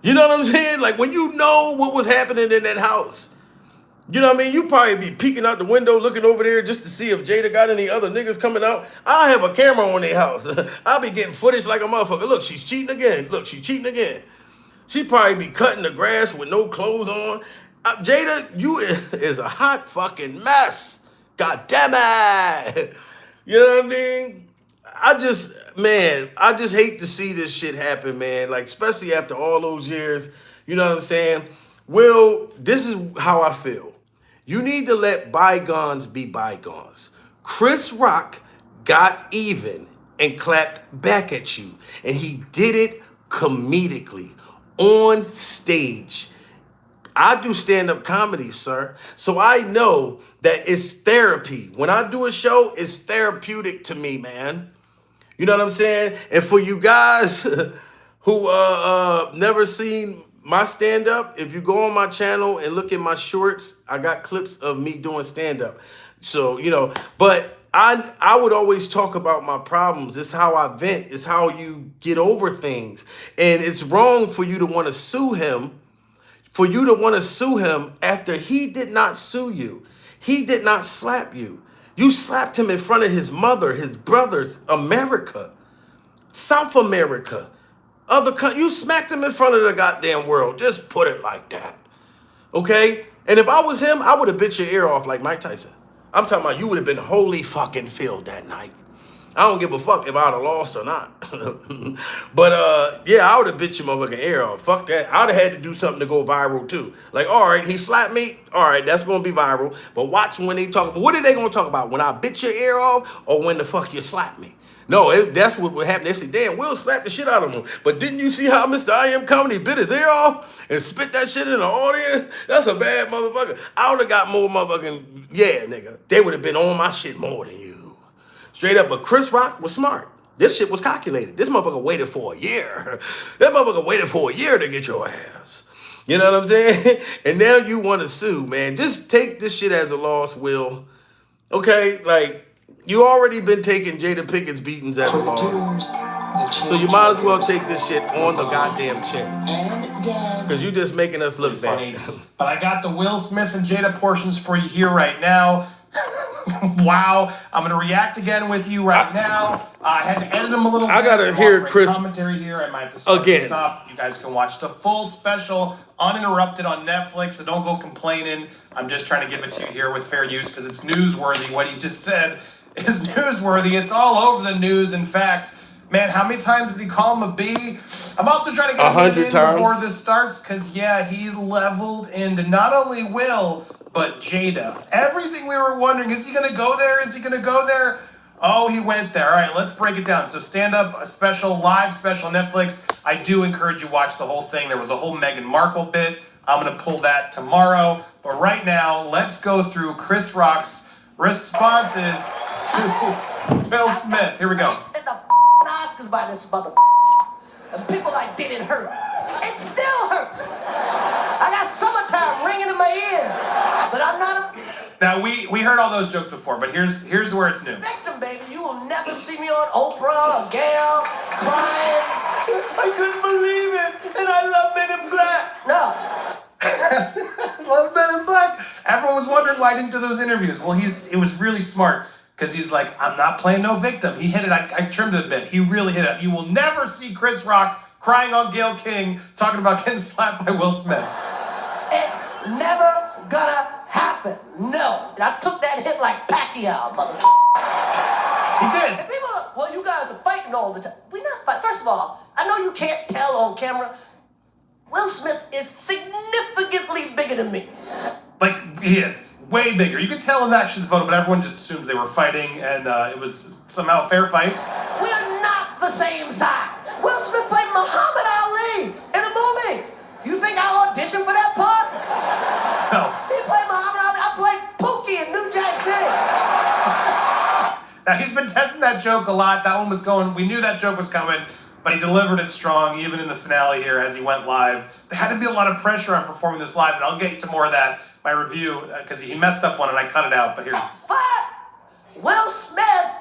You know what I'm saying? Like, when you know what was happening in that house, you know what I mean? You probably be peeking out the window, looking over there just to see if Jada got any other niggas coming out. I'll have a camera on their house. I'll be getting footage like a motherfucker. Look, she's cheating again. Look, she's cheating again. She probably be cutting the grass with no clothes on. Jada, you is a hot fucking mess. God damn it. You know what I mean? I just hate to see this shit happen, man. Like, especially after all those years. You know what I'm saying? Will, this is how I feel. You need to let bygones be bygones. Chris Rock got even and clapped back at you. And he did it comedically on stage. I do stand-up comedy, sir. So I know that it's therapy. When I do a show, it's therapeutic to me, man. You know what I'm saying? And for you guys who never seen my stand-up, if you go on my channel and look at my shorts, I got clips of me doing stand-up. So, you know, but I would always talk about my problems. It's how I vent. It's how you get over things. And it's wrong for you to want to sue him, after he did not sue you. He did not slap you. You slapped him in front of his mother, his brothers, America, South America. You smacked him in front of the goddamn world. Just put it like that. Okay? And if I was him, I would have bit your ear off like Mike Tyson. I'm talking about you would have been wholly fucking filled that night. I don't give a fuck if I'd have lost or not. But yeah, I would have bit your motherfucking ear off. Fuck that. I'd have had to do something to go viral too. Like, all right, he slapped me. All right, that's gonna be viral. But watch when they talk. What are they gonna talk about? When I bit your ear off or when the fuck you slap me? No, that's what would happen. They say, damn, Will slapped the shit out of him. But didn't you see how Mr. I Am Comedy bit his ear off and spit that shit in the audience? That's a bad motherfucker. I would have got more motherfucking, yeah, nigga. They would have been on my shit more than you. Straight up. But Chris Rock was smart. This shit was calculated. This motherfucker waited for a year. That motherfucker waited for a year to get your ass. You know what I'm saying? And now you want to sue, man. Just take this shit as a loss, Will. Okay? Like, you already been taking Jada Pinkett's beatings as a loss. So you might as well take this shit on the goddamn chin. Because you just making us look bad. But I got the Will Smith and Jada portions for you here right now. Wow. I'm going to react again with you right now. I had to edit them a little bit. I got to hear Chris commentary here. I might have to start and stop. You guys can watch the full special uninterrupted on Netflix, so don't go complaining. I'm just trying to give it to you here with fair use because it's newsworthy. What he just said is newsworthy. It's all over the news. In fact, man, how many times did he call him a B? I'm also trying to get it in before this starts because, yeah, he leveled into not only Will, but Jada. Everything we were wondering, is he going to go there? Is he going to go there? Oh, he went there. All right, let's break it down. So stand-up special, live special, Netflix. I do encourage you to watch the whole thing. There was a whole Meghan Markle bit. I'm going to pull that tomorrow. But right now, let's go through Chris Rock's responses to Will Smith. Here we go. And the Oscars by this mother. And people like did it hurt. It still hurts. I got summertime ringing in my ear. But I'm not a Now we heard all those jokes before, but here's where it's new. victim, baby. You will never see me on Oprah or Gail crying. I couldn't believe it. And I love Men in Black. No. Love Men in Black. Everyone was wondering why I didn't do those interviews. Well, it was really smart because he's like, I'm not playing no victim. He hit it. I trimmed it a bit. He really hit it. You will never see Chris Rock crying on Gayle King talking about getting slapped by Will Smith. It's never gonna happen. No. I took that hit like Pacquiao, motherfucker. He did. And people are, well, you guys are fighting all the time. We're not fighting. First of all, I know you can't tell on camera. Will Smith is significantly bigger than me. Like, he is. Way bigger. You could tell in the action photo, but everyone just assumes they were fighting, and it was somehow a fair fight. We are not the same size. Will Smith played Muhammad Now, he's been testing that joke a lot. That one was going, we knew that joke was coming, but he delivered it strong, even in the finale here as he went live. There had to be a lot of pressure on performing this live, and I'll get to more of that, my review, because he messed up one and I cut it out, but here. But Will Smith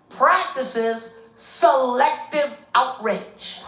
practices selective outrage.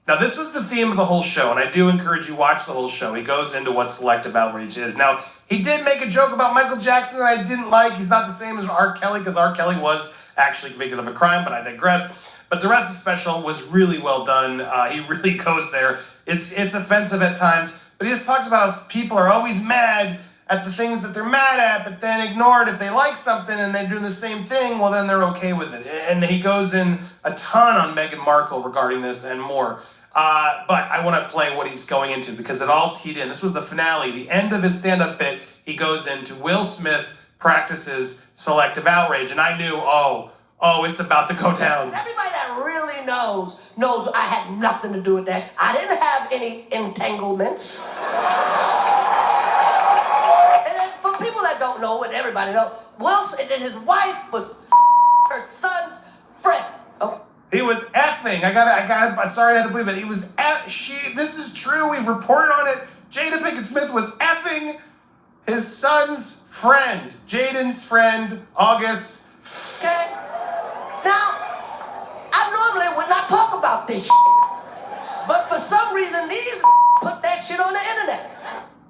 Now, this was the theme of the whole show, and I do encourage you to watch the whole show. He goes into what selective outrage is. Now, he did make a joke about Michael Jackson that I didn't like. He's not the same as R. Kelly, because R. Kelly was actually convicted of a crime, but I digress. But the rest of the special was really well done. He really goes there. It's offensive at times, but he just talks about how people are always mad at the things that they're mad at, but then ignore it if they like something and they're doing the same thing, well, then they're okay with it. And he goes in a ton on Meghan Markle regarding this and more. But I want to play what he's going into because it all teed in. This was the finale, the end of his stand-up bit. He goes into Will Smith practices selective outrage. And I knew, oh, it's about to go down. Everybody that really knows I had nothing to do with that. I didn't have any entanglements. And then for people that don't know, and everybody knows, Will Smith and his wife was her son's friend. Oh. He was effing. I'm sorry I had to believe it. He was this is true. We've reported on it. Jada Pinkett Smith was effing his son's friend. Jaden's friend, August. Okay. Now, I normally would not talk about this shit. But for some reason, these put that shit on the internet.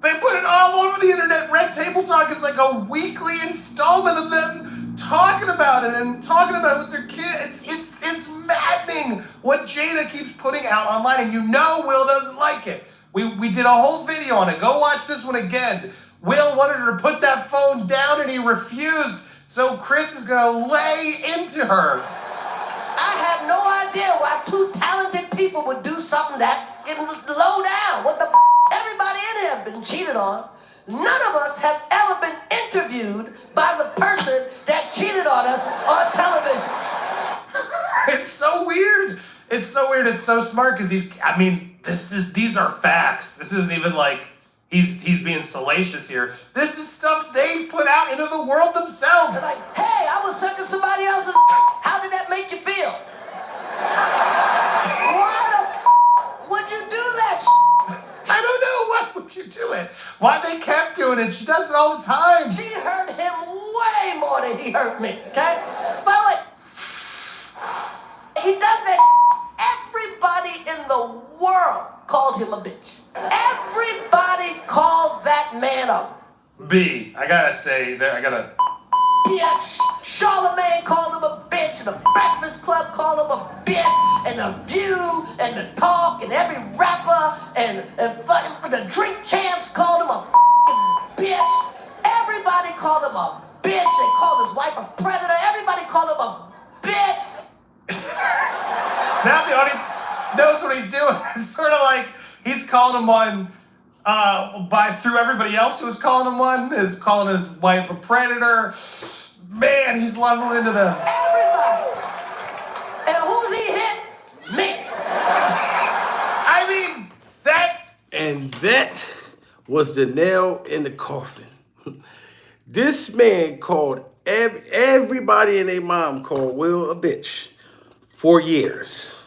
They put it all over the internet. Red Table Talk is like a weekly installment of them talking about it and talking about it with their kids. It's maddening what Jada keeps putting out online, and you know Will doesn't like it. We did a whole video on it. Go watch this one again. Will wanted her to put that phone down, and he refused. So Chris is gonna lay into her. I have no idea why two talented people would do something that low down. What the f? Everybody in here has been cheated on. None of us have ever been interviewed by the person that cheated on us on television. It's so weird. It's so weird. It's so smart because these are facts. This isn't even like he's being salacious here. This is stuff they've put out into the world themselves. They're like, hey, I was sucking somebody else's. How did that make you feel? Why the f would you do that? I don't know. Why would you do it? Why they kept doing it? She does it all the time. She hurt him way more than he hurt me. Okay? By the way, he does that. Everybody in the world called him a bitch. Everybody called that man a B. I gotta say that bitch. Charlemagne called him a bitch, and the Breakfast Club called him a bitch, and The View, and The Talk, and every rapper, and the Drink Champs called him a bitch. Everybody called him a bitch. They called his wife a predator. Everybody called him a bitch. Now the audience knows what he's doing. It's sort of like he's calling him one through everybody else who was calling him one, is calling his wife a predator. Man, he's leveling into them. Everybody. And who's he hit? Me. I mean, that. And that was the nail in the coffin. This man called everybody and their mom called Will a bitch for years.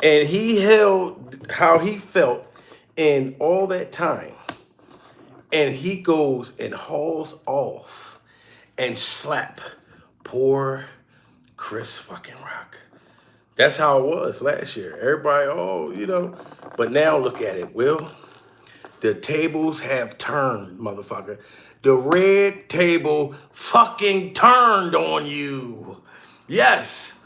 And he held how he felt in all that time. And he goes and hauls off and slap poor Chris fucking Rock. That's how it was last year. Everybody, But now look at it, Will. The tables have turned, motherfucker. The red table fucking turned on you. Yes,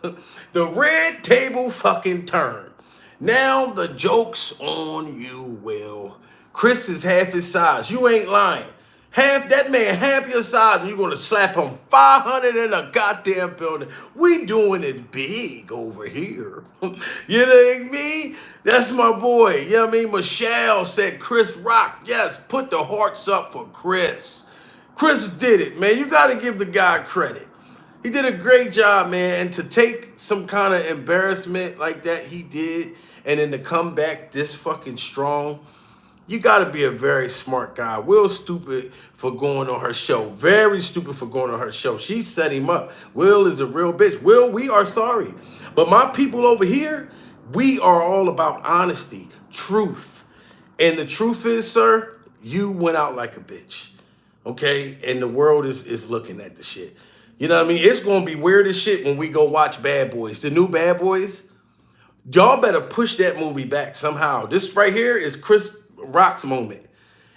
the red table fucking turned. Now the joke's on you, Will. Chris is half his size. You ain't lying. Half that man, half your size, and you're gonna slap him 500 in a goddamn building. We doing it big over here. You know me? That's my boy. You know what I mean? Michelle said Chris Rock. Yes, put the hearts up for Chris. Chris did it, man. You gotta give the guy credit. He did a great job, man. And to take some kind of embarrassment like that he did, and then to come back this fucking strong, You got to be a very smart guy. Will's stupid for going on her show. Very stupid for going on her show. She set him up. Will is a real bitch. Will, we are sorry. But my people over here, we are all about honesty, truth. And the truth is, sir, you went out like a bitch. Okay? And the world is looking at the shit. You know what I mean? It's going to be weird as shit when we go watch Bad Boys. The new Bad Boys. Y'all better push that movie back somehow. This right here is Chris Rock's moment.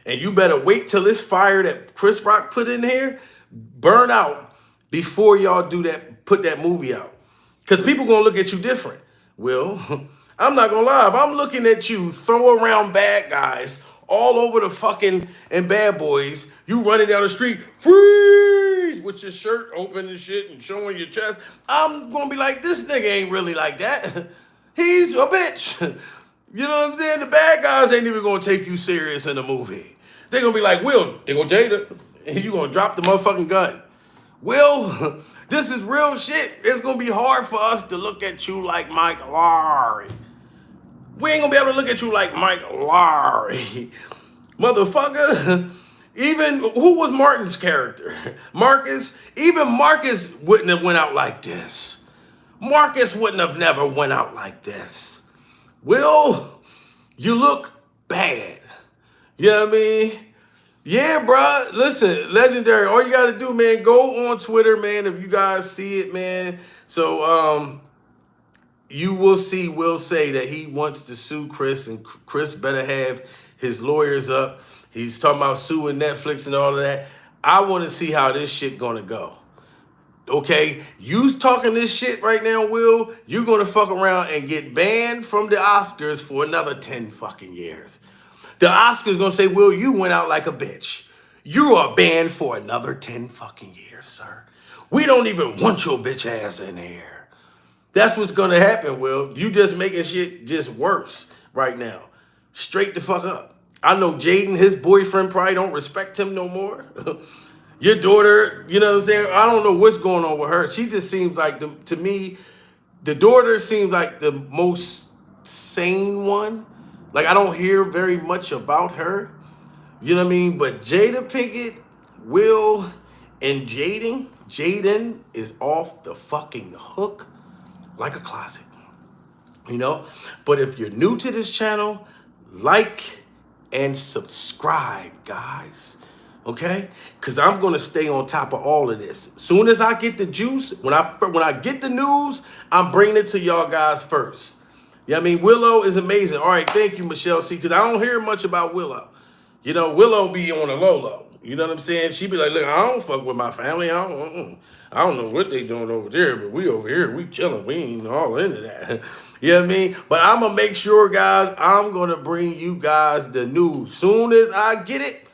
And you better wait till this fire that Chris Rock put in here burn out before y'all do that, put that movie out. Because people going to look at you different. Will, I'm not going to lie. If I'm looking at you throw around bad guys all over the fucking and Bad Boys, you running down the street, freeze, with your shirt open and shit and showing your chest, I'm going to be like, this nigga ain't really like that. He's a bitch. You know what I'm saying? The bad guys ain't even going to take you serious in the movie. They're going to be like, Will, they go Jada, and you going to drop the motherfucking gun. Will, this is real shit. It's going to be hard for us to look at you like Mike Lowry. We ain't going to be able to look at you like Mike Lowry. Motherfucker. Even, who was Martin's character? Marcus? Even Marcus wouldn't have went out like this. Marcus wouldn't have never went out like this. Will, you look bad. You know what I mean? Yeah, bro. Listen, legendary. All you got to do, man, go on Twitter, man, if you guys see it, man. So, you will see Will say that he wants to sue Chris, and Chris better have his lawyers up. He's talking about suing Netflix and all of that. I want to see how this shit gonna go. Okay, you talking this shit right now, Will, you're gonna fuck around and get banned from the Oscars for another 10 fucking years. The Oscars gonna say, Will, you went out like a bitch. You are banned for another 10 fucking years, sir. We don't even want your bitch ass in here. That's what's gonna happen, Will. You just making shit just worse right now. Straight the fuck up. I know Jaden, his boyfriend, probably don't respect him no more. Your daughter, you know what I'm saying? I don't know what's going on with her. She just seems like, to me, the daughter seems like the most sane one. Like, I don't hear very much about her. You know what I mean? But Jada Pinkett, Will, and Jaden is off the fucking hook like a closet. You know? But if you're new to this channel, like and subscribe, guys. Okay? Because I'm going to stay on top of all of this. Soon as I get the juice, when I get the news, I'm bringing it to y'all guys first. You know what I mean? Willow is amazing. All right, thank you, Michelle C. Because I don't hear much about Willow. You know, Willow be on the low. You know what I'm saying? She be like, look, I don't fuck with my family. I don't know what they doing over there, but we over here, we chilling. We ain't all into that. You know what I mean? But I'm going to make sure, guys, I'm going to bring you guys the news. Soon as I get it,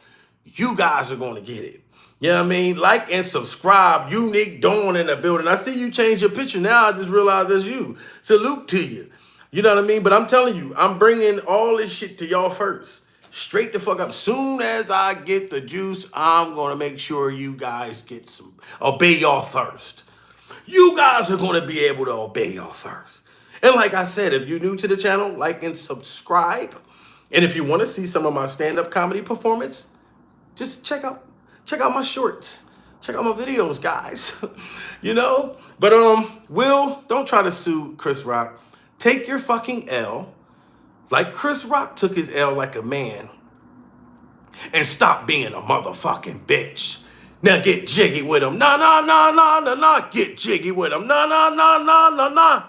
you guys are going to get it. You know what I mean? Like and subscribe. Unique Dawn in the building. I see you change your picture now. I just realized that's you. Salute to you. You know what I mean? But I'm telling you, I'm bringing all this shit to y'all first. Straight the fuck up. Soon as I get the juice, I'm going to make sure you guys get some. Obey y'all thirst. You guys are going to be able to obey y'all thirst. And like I said, if you're new to the channel, like and subscribe. And if you want to see some of my stand-up comedy performance, just check out my shorts. Check out my videos, guys. You know? But Will, don't try to sue Chris Rock. Take your fucking L. Like Chris Rock took his L like a man. And stop being a motherfucking bitch. Now get jiggy with him. Nah. Get jiggy with him. Nah.